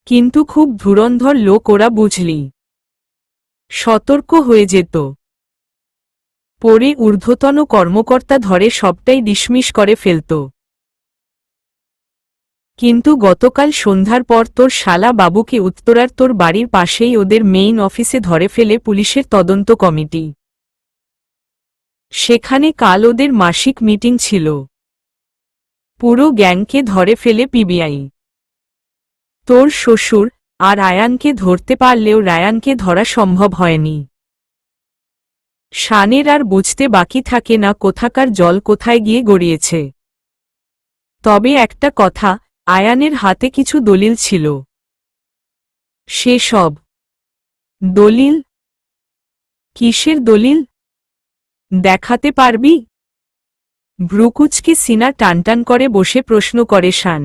কিন্তু খুব ধুরন্ধর লোক ওরা, বুঝলি। সতর্ক হয়ে যেত। পরে ঊর্ধ্বতন কর্মকর্তা ধরে সবটাই ডিসমিস করে ফেলত। কিন্তু গতকাল সন্ধ্যার পর তোর শালা বাবুকে উত্তরার তোর বাড়ির পাশেই ওদের মেইন অফিসে ধরে ফেলে পুলিশের তদন্ত কমিটি। সেখানে কাল ওদের মাসিক মিটিং ছিল। পুরো গ্যাংকে ধরে ফেলে পিবিআই। তোর শ্বশুর আর আয়ানকে ধরতে পারলেও রায়ানকে ধরা সম্ভব হয়নি। শানের আর বুঝতে বাকি থাকে না কোথাকার জল কোথায় গিয়ে গড়িয়েছে। তবে একটা কথা, আয়ানের হাতে কিছু দলিল ছিল। সে সব দলিল? কিসের দলিল? দেখাতে পারবি? ভ্রুকুচকে সিনা টানটান করে বসে প্রশ্ন করে শান।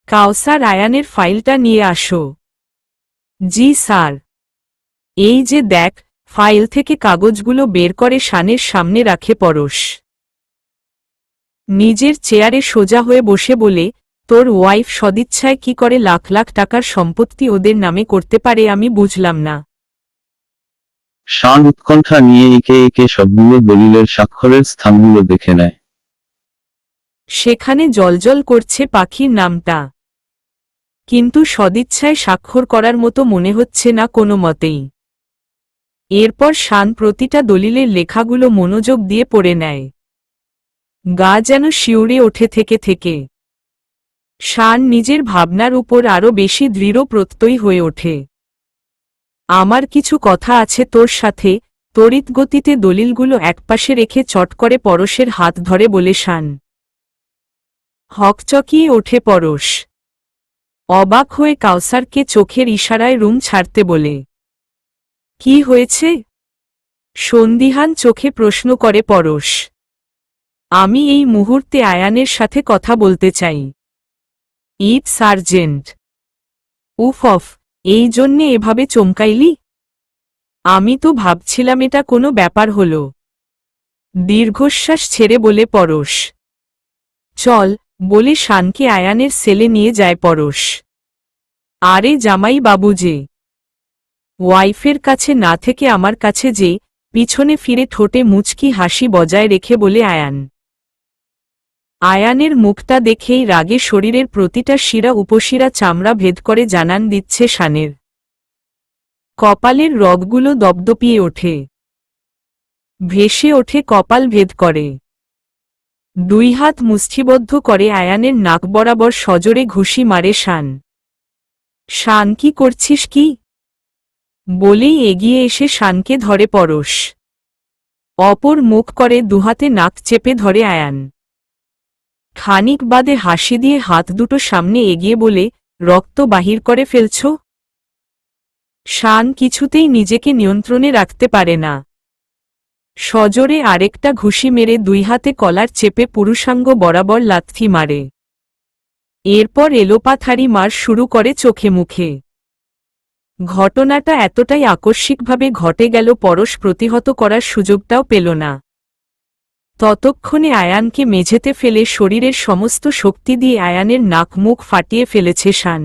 কাউসার, আয়ানের ফাইলটা নিয়ে আসো। জি স্যার। এই যে দেখ। ফাইল থেকে কাগজগুলো বের করে শানের সামনে রাখে পরশ। নিজের চেয়ারে সোজা হয়ে বসে বলে, তোর ওয়াইফ সদিচ্ছায় কি করে লাখ লাখ টাকার সম্পত্তি ওদের নামে করতে পারে আমি বুঝলাম না। শান উৎকণ্ঠা নিয়ে একে একে সবগুলো দলিলের স্বাক্ষরের স্থানগুলো দেখে নেয়। সেখানে জলজল করছে পাখির নামটা, কিন্তু সদিচ্ছায় স্বাক্ষর করার মতো মনে হচ্ছে না কোনো মতেই। এরপর শান প্রতিটা দলিলের লেখাগুলো মনোযোগ দিয়ে পড়ে নেয়। গা যেন শিউরে ওঠে থেকে থেকে। শান নিজের ভাবনার উপর আরও বেশি দৃঢ় প্রত্যয়ী হয়ে ওঠে। আমার কিছু কথা আছে তোর সাথে। তড়িৎ গতিতে দলিলগুলো একপাশে রেখে চট করে পরশের হাত ধরে বলে শান। হকচকিয়ে ওঠে পরশ। অবাক হয়ে কাউসারকে চোখের ইশারায় রুম ছাড়তে বলে। কি হয়েছে? সন্দিহান চোখে প্রশ্ন করে পরশ। আমি এই মুহূর্তে আয়ানের সাথে কথা বলতে চাই। ইট সার্জেন্ট। উফ, এই জন্যে এভাবে চমকাইলি? আমি তো ভাবছিলাম এটা কোনো ব্যাপার হলো। দীর্ঘশ্বাস ছেড়ে বলে পরশ। চল, বলে শানকে আয়ানের সেলে নিয়ে যায় পরশ। আরে জামাই বাবু যে। ওয়াইফের কাছে না থেকে আমার কাছে যে। পিছনে ফিরে ঠোঁটে মুচকি হাসি বজায় রেখে বলে আয়ান। আয়ানের মুখটা দেখেই রাগে শরীরের প্রতিটা শিরা উপশিরা চামড়া ভেদ করে জানান দিচ্ছে শানের। কপালের রগগুলো দপদপিয়ে ওঠে। ভেসে ওঠে কপাল ভেদ করে। দুই হাত মুষ্টিবদ্ধ করে আয়ানের নাক বরাবর সজোরে ঘুষি মারে শান। শান, কি করছিস কি? বলেই এগিয়ে এসে শানকে ধরে পরশ। অপর মুখ করে দুহাতে নাক চেপে ধরে আয়ান। খানিক বাদে হাসি দিয়ে হাত দুটো সামনে এগিয়ে বলে, রক্ত বাহির করে ফেলছ? শান কিছুতেই নিজেকে নিয়ন্ত্রণে রাখতে পারে না। সজোরে আরেকটা ঘুষি মেরে দুই হাতে কলার চেপে পুরুষাঙ্গ বরাবর লাথি মারে। এরপর এলোপাথারি মার শুরু করে চোখে মুখে। ঘটনাটা এতটাই আকস্মিকভাবে ঘটে গেল পরশ প্রতিহত করার সুযোগটাও পেল না। ততক্ষণে আয়ানকে মেঝেতে ফেলে শরীরের সমস্ত শক্তি দিয়ে আয়ানের নাক মুখ ফাটিয়ে ফেলেছে শান।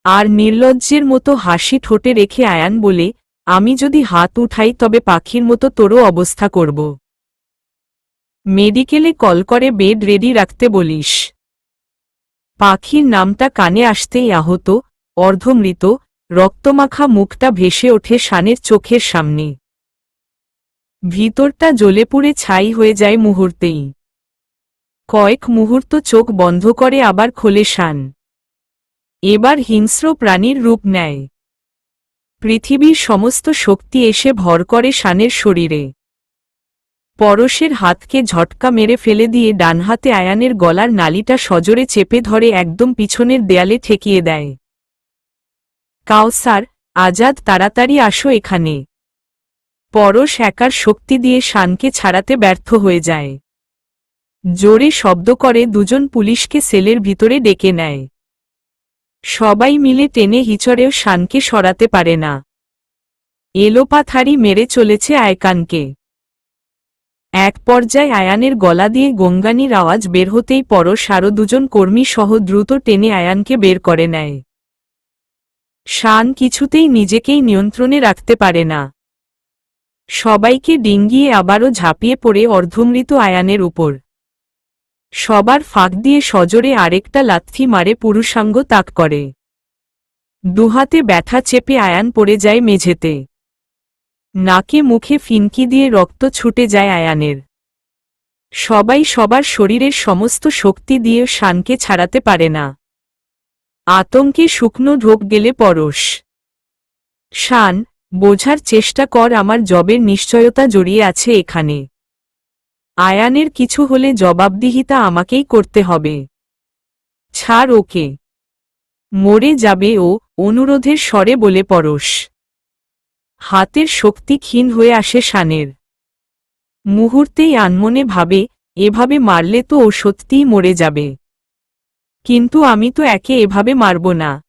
আর নির্লজ্জের মতো হাসি ঠোঁটে রেখে আয়ান বলে, আমি যদি হাত উঠাই তবে পাখির মতো তোরও অবস্থা করব। মেডিকেলে কল করে বেড রেডি রাখতে বলিস। পাখির নামটা কানে আসতেই আহত, অর্ধমৃত, রক্তমাখা মুখটা ভেসে ওঠে শানের চোখের সামনে। ভিতরটা জ্বলে পুড়ে ছাই হয়ে যায় মুহূর্তেই। কয়েক মুহূর্ত চোখ বন্ধ করে আবার খোলে শান। এবার হিংস্র প্রাণীর রূপ নেয়। পৃথিবীর সমস্ত শক্তি এসে ভর করে শানের শরীরে। পরশের হাতকে ঝটকা মেরে ফেলে দিয়ে ডান হাতে আয়ানের গলার নালিটা সজোরে চেপে ধরে একদম পিছনের দেয়ালে ঠেকিয়ে দেয়। কাউসার, আজাদ, তাড়াতাড়ি আসো এখানে। পরশ একার শক্তি দিয়ে শানকে ছাড়াতে ব্যর্থ হয়ে যায়। জোরে শব্দ করে দুজন পুলিশকে সেলের ভিতরে ডেকে নেয়। সবাই মিলে টেনে হিচড়েও শানকে সরাতে পারে না। এলোপাথারি মেরে চলেছে আয়কানকে। এক পর্যায়ে আয়ানের গলা দিয়ে গঙ্গানির আওয়াজ বের হতেই পরশ আরও দুজন কর্মী সহ দ্রুত টেনে আয়ানকে বের করে নেয়। শান কিছুতেই নিজেকেই নিয়ন্ত্রণে রাখতে পারে না। সবাইকে ডিঙ্গিয়ে আবারও ঝাঁপিয়ে পড়ে অর্ধমৃত আয়ানের উপর। সবার ফাঁক দিয়ে সজোরে আরেকটা লাথি মারে পুরুষাঙ্গ তাক করে। দুহাতে ব্যথা চেপে আয়ান পড়ে যায় মেঝেতে। নাকে মুখে ফিনকি দিয়ে রক্ত ছুটে যায় আয়ানের। সবাই সবার শরীরের সমস্ত শক্তি দিয়ে শানকে ছাড়াতে পারে না। আতঙ্কে শুকনো ঢোক গেলে পরশ। শান, বোঝার চেষ্টা কর, আমার জবের নিশ্চয়তা জড়িয়ে আছে এখানে। আয়ানের কিছু হলে জবাবদিহিতা আমাকেই করতে হবে। ছাড় ওকে। মরে যাবে ও, অনুরোধের স্বরে বলে পরশ। হাতের শক্তি ক্ষীণ হয়ে আসে শানের। মুহূর্তেই আনমনে ভাবে, এভাবে মারলে তো ও সত্যিই মরে যাবে। কিন্তু আমি তো একে এভাবে মারব না।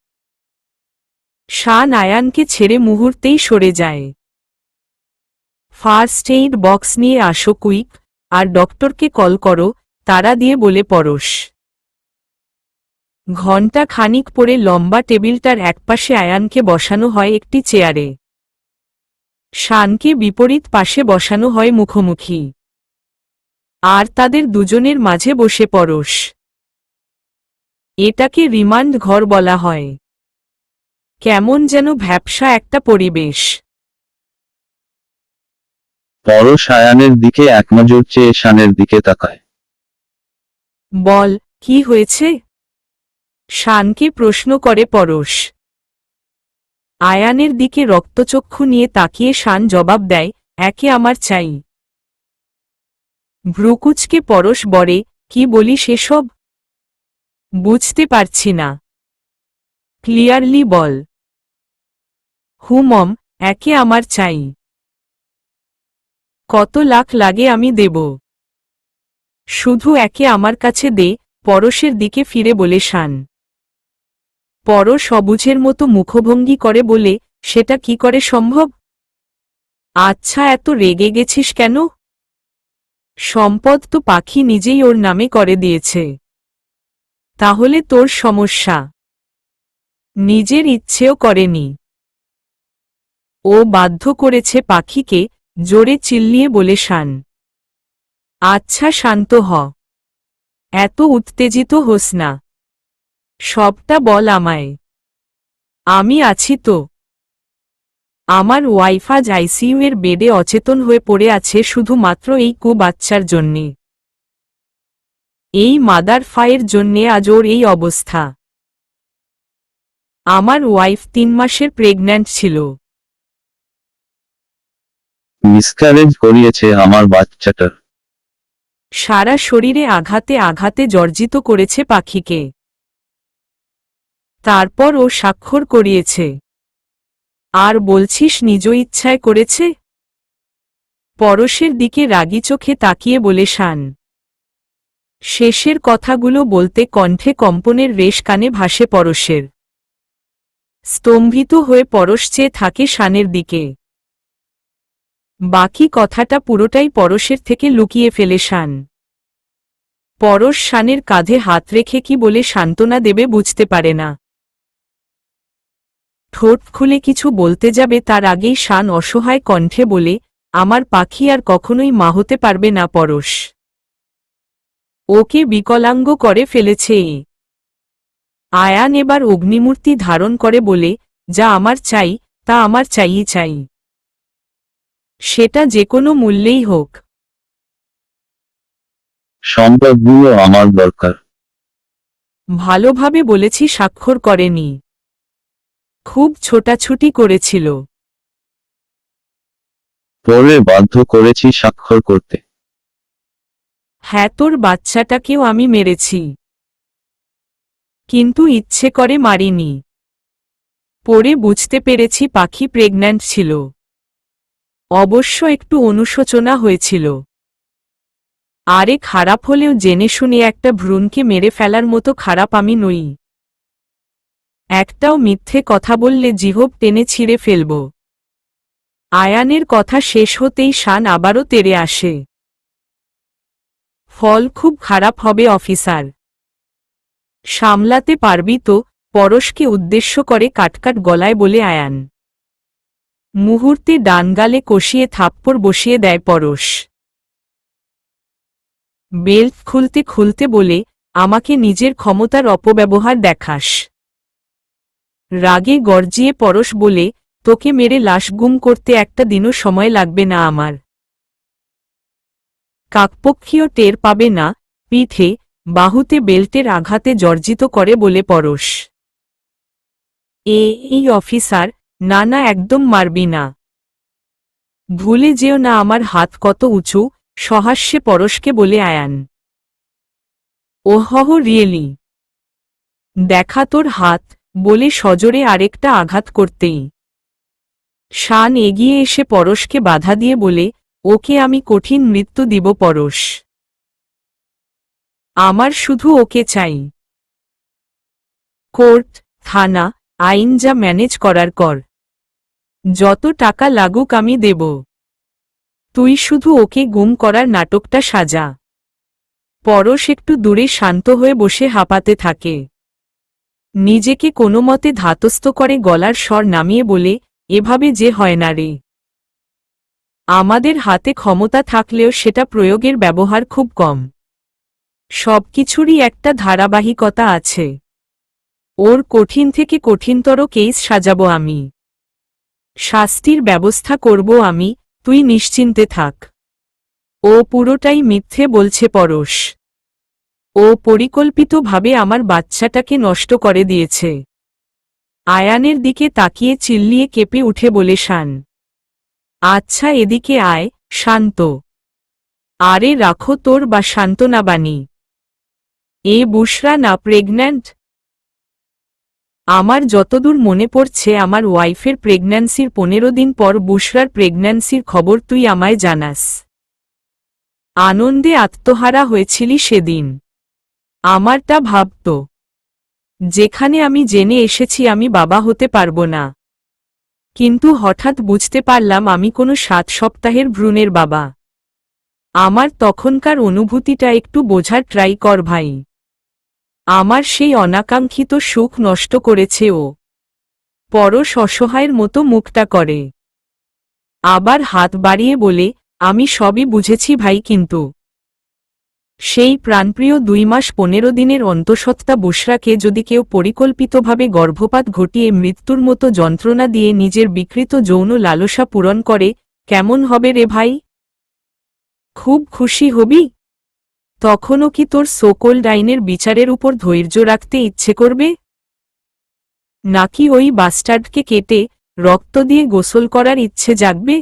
শান আয়ানকে ছেড়ে মুহূর্তেই সরে যায়। ফার্স্ট এইড বক্স নিয়ে আসো কুইক, আর ডক্টরকে কল করো, তারা দিয়ে বলে পরশ। ঘণ্টা খানিক পরে লম্বা টেবিলটার একপাশে আয়ানকে বসানো হয় একটি চেয়ারে। শানকে বিপরীত পাশে বসানো হয় মুখোমুখি। আর তাদের দুজনের মাঝে বসে পরশ। এটাকে রিমান্ড ঘর বলা হয়। কেমন যেন ভ্যাপসা একটা পরিবেশ। পরশ আয়ানের দিকে একনজর চেয়ে শানের দিকে তাকায়। বল, কি হয়েছে? শানকে প্রশ্ন করে পরশ। আয়ানের দিকে রক্তচক্ষু নিয়ে তাকিয়ে শান জবাব দেয়, একে আমার চাই। ভ্রুকুচকে পরশ বলে, কি বলি সেসব? বুঝতে পারছি না। ক্লিয়ারলি বল। হুমম, একে আমার চাই। কত লাখ লাগে আমি দেব। শুধু একে আমার কাছে দে, পরশের দিকে ফিরে বলে শান। পরশ অবুঝের মতো মুখভঙ্গি করে বলে, সেটা কি করে সম্ভব? আচ্ছা, এত রেগে গেছিস কেন? সম্পদ তো পাখি নিজেই ওর নামে করে দিয়েছে। তাহলে তোর সমস্যা? নিজের ইচ্ছেও করেনি। ও বাধ্য করেছে পাখিকে, জোরে চিল্লিয়ে বলে শান। আচ্ছা শান্ত হ। এত উত্তেজিত হোস না। সবটা বল আমায়। আমি আছি তো। আমার ওয়াইফ আজ আইসিইউ এর বেডে অচেতন হয়ে পড়ে আছে শুধুমাত্র এই বাচ্চার জন্যে। এই মাদার ফায়ের জন্যে আজ ওর এই অবস্থা। আমার ওয়াইফ 3 মাসের প্রেগন্যান্ট ছিল। মিসক্যারেজ করিয়েছে আমার বাচ্চাটার। সারা শরীরে আঘাতে আঘাতে জর্জিত করেছে পাখিকে। তারপর ও স্বাক্ষর করিয়েছে। আর বলছিস নিজ ইচ্ছায় করেছে? পরশের দিকে রাগী চোখে তাকিয়ে বলে শান। শেষের কথাগুলো বলতে কণ্ঠে কম্পনের রেশ কানে ভাসে পরশের। স্তম্ভিত হয়ে পরশ চেয়ে থাকে শানের দিকে। বাকি কথাটা পুরোটাই পরশের থেকে লুকিয়ে ফেলে শান। পরশ শানের কাঁধে হাত রেখে কি বলে সান্ত্বনা দেবে বুঝতে পারে না। ঠোঁট খুলে কিছু বলতে যাবে তার আগেই শান অসহায় কণ্ঠে বলে, আমার পাখি আর কখনোই মা হতে পারবে না পরশ। ওকে বিকলাঙ্গ করে ফেলেছে এ। আয়ান এবার অগ্নিমূর্তি ধারণ করে বলে, যা আমার চাই, তা আমার চাইই চাই। সেটা যে কোনো মূল্যেই হোক। সম্পদগুলো আমার দরকার। ভালোভাবে বলেছি, স্বাক্ষর করেনি। খুব ছোটাছুটি করেছিল। পরে বাধ্য করেছি স্বাক্ষর করতে। হ্যাঁ, তোর বাচ্চাটাকেও আমি মেরেছি। কিন্তু ইচ্ছে করে মারিনি। পরে বুঝতে পেরেছি পাখি প্রেগন্যান্ট ছিল। অবশ্য একটু অনুশোচনা হয়েছিল। আরে খারাপ হলেও জেনে শুনে একটা ভ্রূণকে মেরে ফেলার মতো খারাপ আমি নই। একটাও মিথ্যে কথা বললে জিহ্ব টেনে ছিঁড়ে ফেলব। আয়ানের কথা শেষ হতেই শান আবারও তেড়ে আসে। ফল খুব খারাপ হবে অফিসার। সামলাতে পারবি তো? পরশকে উদ্দেশ্য করে কাটকাট গলায় বলে আয়ান। মুহূর্তে ডান গালে কষিয়ে থাপ্পড় বসিয়ে দেয় পরশ। বেল্ট খুলতে খুলতে বলে, আমাকে নিজের ক্ষমতার অপব্যবহার দেখাস। রাগে গর্জিয়ে পরশ বলে, তোকে মেরে লাশ গুম করতে একটা দিনও সময় লাগবে না আমার। কাকপক্ষীয় টের পাবে না। পিঠে, বাহুতে বেল্টের আঘাতে জর্জিত করে বলে পরশ। এই অফিসার, না না, একদম মারবি না। ভুলে যেও না আমার হাত কত উঁচু, সহাস্যে পরশকে বলে আয়ান। ওহহ, রিয়েলি? দেখা তোর হাত, বলে সজোরে আরেকটা আঘাত করতেই শান এগিয়ে এসে পরশকে বাধা দিয়ে বলে, ওকে আমি কঠিন মৃত্যু দিব পরশ। আমার শুধু ওকে চাই। কোর্ট, থানা, আইন যা ম্যানেজ করার কর। যত টাকা লাগুক আমি দেব। তুই শুধু ওকে গুম করার নাটকটা সাজা। পরশ একটু দূরে শান্ত হয়ে বসে হাঁপাতে থাকে। নিজেকে কোনোমতে ধাতস্থ করে গলার স্বর নামিয়ে বলে, এভাবে যে হয় না রে। আমাদের হাতে ক্ষমতা থাকলেও সেটা প্রয়োগের ব্যবহার খুব কম। সবকিছুরই একটা ধারাবাহিকতা আছে। ওর কঠিন থেকে কঠিনতর কেস সাজাবো আমি। শাস্তির ব্যবস্থা করব আমি, তুই নিশ্চিন্তে থাক। ও পুরোটাই মিথ্যে বলছে পরশ। ও পরিকল্পিতভাবে আমার বাচ্চাটাকে নষ্ট করে দিয়েছে। আয়ানের দিকে তাকিয়ে চিল্লিয়ে কেঁপে উঠে বলে শান। আচ্ছা এদিকে আয়, শান্ত। আরে রাখো তোর বা সান্ত্বনা বাণী। এ বুশরা না প্রেগন্যান্ট? আমার যতদূর মনে পড়ছে আমার ওয়াইফের প্রেগন্যান্সির 15 দিন পর বুশরার প্রেগন্যান্সির খবর তুই আমায় জানাস। আনন্দে আত্মহারা হয়েছিলি সেদিন। আমারটা ভাবত, যেখানে আমি জেনে এসেছি আমি বাবা হতে পারবো না। কিন্তু হঠাৎ বুঝতে পারলাম আমি কোনো 7 সপ্তাহের ভ্রূণের বাবা। আমার তখনকার অনুভূতিটা একটু বোঝার ট্রাই কর ভাই। আমার সেই অনাকাঙ্ক্ষিত সুখ নষ্ট করেছে ও। পরশ অসহায়ের মতো মুখটা করে। আবার হাত বাড়িয়ে বলে, আমি সবই বুঝেছি ভাই, কিন্তু সেই প্রাণপ্রিয় 2 মাস 15 দিনের অন্তঃসত্ত্বা বুশরাকে যদি কেউ পরিকল্পিতভাবে গর্ভপাত ঘটিয়ে মৃত্যুর মতো যন্ত্রণা দিয়ে নিজের বিকৃত যৌন লালসা পূরণ করে, কেমন হবে রে ভাই? খুব খুশি হবি? তখনও কি তোর সোকোল্ড আইনের বিচারের উপর ধৈর্য রাখতে ইচ্ছে করবে? নাকি ওই বাস্টার্ডকে কেটে রক্ত দিয়ে গোসল করার ইচ্ছে জাগবে?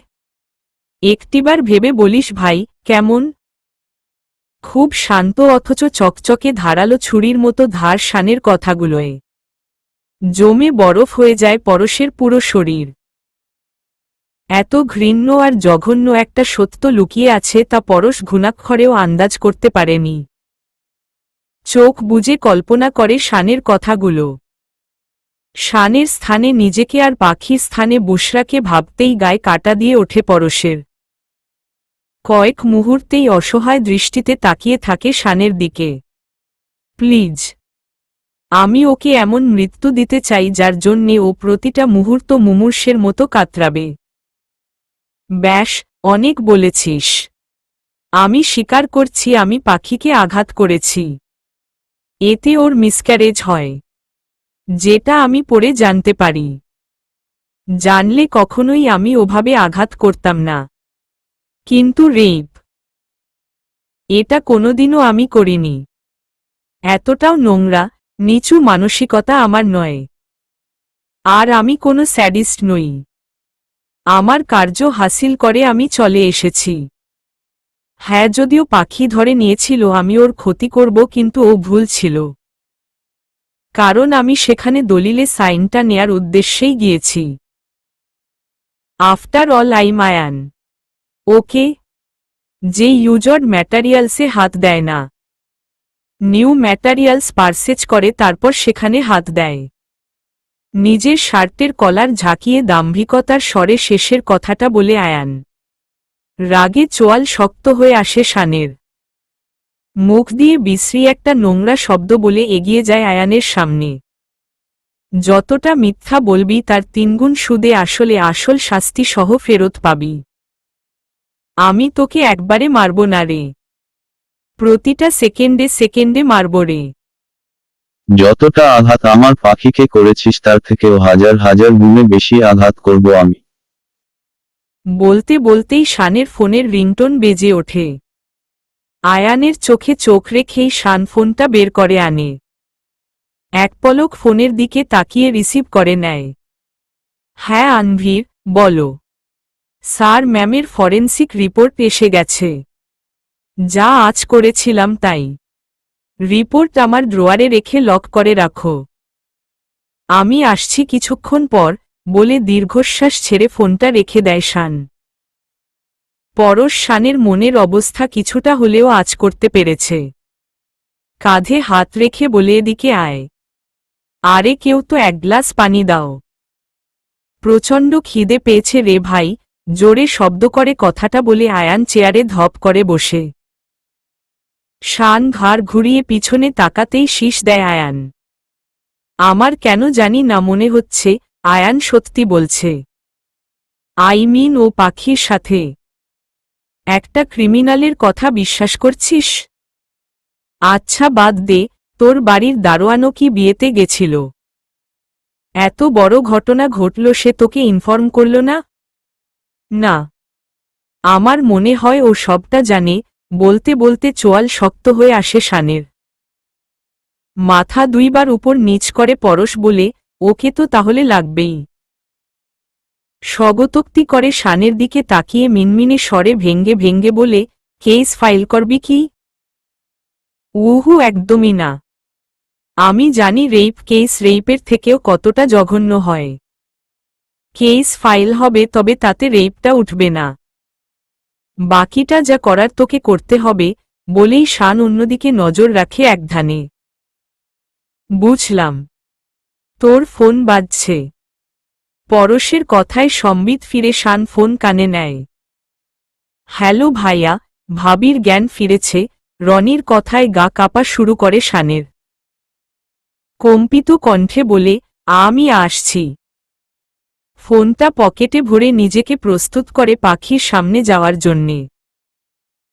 একটিবার ভেবে বলিস ভাই, কেমন? খুব শান্ত অথচ চকচকে ধারালো ছুরির মতো ধার শানের কথাগুলোয় জমে বরফ হয়ে যায় পরশের পুরো শরীর। এত ঘৃণ্য আর জঘন্য একটা সত্য লুকিয়ে আছে তা পরশ ঘুণাক্ষরেও আন্দাজ করতে পারেনি। চোখ বুজে কল্পনা করে শানের কথাগুলো। শানের স্থানে নিজেকে আর পাখির স্থানে বুশরাকে ভাবতেই গায়ে কাটা দিয়ে ওঠে পরশের। কয়েক মুহূর্তেই অসহায় দৃষ্টিতে তাকিয়ে থাকে শানের দিকে। প্লিজ, আমি ওকে এমন মৃত্যু দিতে চাই যার জন্যে ও প্রতিটা মুহূর্ত মুমূর্ষের মতো কাতরাবে। ব্যাস, অনেক বলেছিস। আমি স্বীকার করছি আমি পাখিকে আঘাত করেছি। এতে ওর মিসক্যারেজ হয়, যেটা আমি পরে জানতে পারি। জানলে কখনোই আমি ওভাবে আঘাত করতাম না। কিন্তু রেপ, এটা কোনোদিনও আমি করিনি। এতটাও নোংরা, নিচু মানসিকতা আমার নয়। আর আমি কোনো স্যাডিস্ট নই। আমার কার্য হাসিল করে আমি চলে এসেছি। হ্যাঁ, যদিও পাখি ধরে নিয়েছিল আমি ওর ক্ষতি করব, কিন্তু ও ভুল ছিল। কারণ আমি সেখানে দলিলে সাইনটা নেয়ার উদ্দেশ্যেই গিয়েছি। After all I mean. Okay, যে ইউজড ম্যাটারিয়ালসে হাত দেয় না, নিউ ম্যাটারিয়ালস পারচেজ করে তারপর সেখানে হাত দেয়। নিজের শার্টের কলার ঝাঁকিয়ে দাম্ভিকতার স্বরে শেষের কথাটা বলে আয়ান। রাগে চোয়াল শক্ত হয়ে আসে শানের। মুখ দিয়ে বিশ্রী একটা নোংরা শব্দ বলে এগিয়ে যায় আয়ানের সামনে। যতটা মিথ্যা বলবি তার 3 গুণ সুদে আসল শাস্তি সহ ফেরত পাবি। আমি তোকে একবারে মারব না রে, প্রতিটা সেকেন্ডে সেকেন্ডে মারব রে। যতটা আঘাত আমার পাখিকে করেছিস তার থেকেও হাজার হাজার গুণে বেশি আঘাত করব আমি। বলতে বলতেই শানের ফোনের রিংটোন বেজে ওঠে। আয়ানের চোখে চোখ রেখেই শান ফোনটা বের করে আনে। এক পলক ফোনের দিকে তাকিয়ে রিসিভ করে নেয়। হ্যাঁ আনভীর, বলো। স্যার ম্যামের ফরেন্সিক রিপোর্ট এসে গেছে। যা আজ করেছিলাম তাই। রিপোর্ট আমার ড্রয়ারে রেখে লক করে রাখো। আমি আসছি কিছুক্ষণ পর, বলে দীর্ঘশ্বাস ছেড়ে ফোনটা রেখে দেয় শান। পরশ শানের মনের অবস্থা কিছুটা হলেও আঁচ করতে পেরেছে। কাঁধে হাত রেখে বলে এদিকে আয়। আরে কেউ তো এক গ্লাস পানি দাও। প্রচণ্ড খিদে পেয়েছে রে ভাই, জোরে শব্দ করে কথাটা বলে আয়ান চেয়ারে ধপ করে বসে। শান ঘাড় ঘুরিয়ে পিছনে তাকাতেই শীষ দেয় আয়ান। আমার কেন জানি না মনে হচ্ছে আয়ান সত্যি বলছে। ও পাখির সাথে একটা ক্রিমিনালের কথা বিশ্বাস করছিস? আচ্ছা বাদ দে, তোর বাড়ির দারোয়ানও কি বিয়েতে গেছিল? এত বড় ঘটনা ঘটল সে তোকে ইনফর্ম করল না? না, আমার মনে হয় ও সবটা জানে। বলতে বলতে চোয়াল শক্ত হয়ে আসে শানের। মাথা দুইবার উপর নিচ করে পরশ বলে, ওকে তো তাহলে লাগবেই। স্বগতোক্তি করে শানের দিকে তাকিয়ে মিনমিনে স্বরে ভেঙ্গে ভেঙ্গে বলে, কেস ফাইল করবি কি? উহু একদমই না। আমি জানি রেইপ কেস রেইপের থেকেও কতটা জঘন্য হয়। কেস ফাইল হবে তবে তাতে রেইপটা উঠবে না। বাকিটা যা করার তোকে করতে হবে, বলেই শান অন্যদিকে নজর রাখে একধানে। বুঝলাম। তোর ফোন বাজছে। পরশের কথায় সম্বিত ফিরে শান ফোন কানে নেয়। হ্যালো ভাইয়া, ভাবির জ্ঞান ফিরেছে। রনির কথায় গা কাঁপা শুরু করে শানের। কম্পিত কণ্ঠে বলে, আমি আসছি। ফোনটা পকেটে ভরে নিজেকে প্রস্তুত করে পাখির সামনে যাওয়ার জন্যে।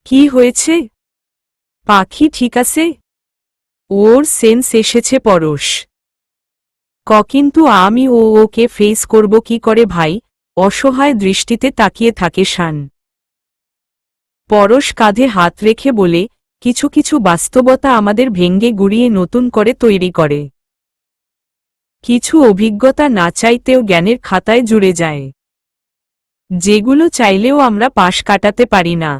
কি হয়েছে? পাখি ঠিক আছে? ওর সেন্স এসেছে পরশ। কিন্তু আমি ওকে ফেস করব কি করে ভাই? অসহায় দৃষ্টিতে তাকিয়ে থাকে শান। পরশ কাঁধে হাত রেখে বলে, কিছু কিছু বাস্তবতা আমাদের ভেঙ্গে গুড়িয়ে নতুন করে তৈরি করে। কিছু অভিজ্ঞতা না চাইতেও জ্ঞানের খাতায় জুড়ে যায়, যেগুলো চাইলেও আমরা পাশ কাটাতে পারি না।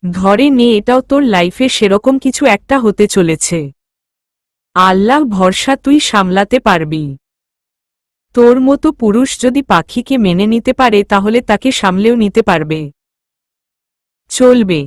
ধরে নে এটাও তোর লাইফে সেরকম কিছু একটা হতে চলেছে। আল্লাহ ভরসা তুই সামলাতে পারবি। তোর মতো পুরুষ যদি পাখিকে মেনে নিতে পারে তাহলে তাকে সামলেও নিতে পারবে। চলবে।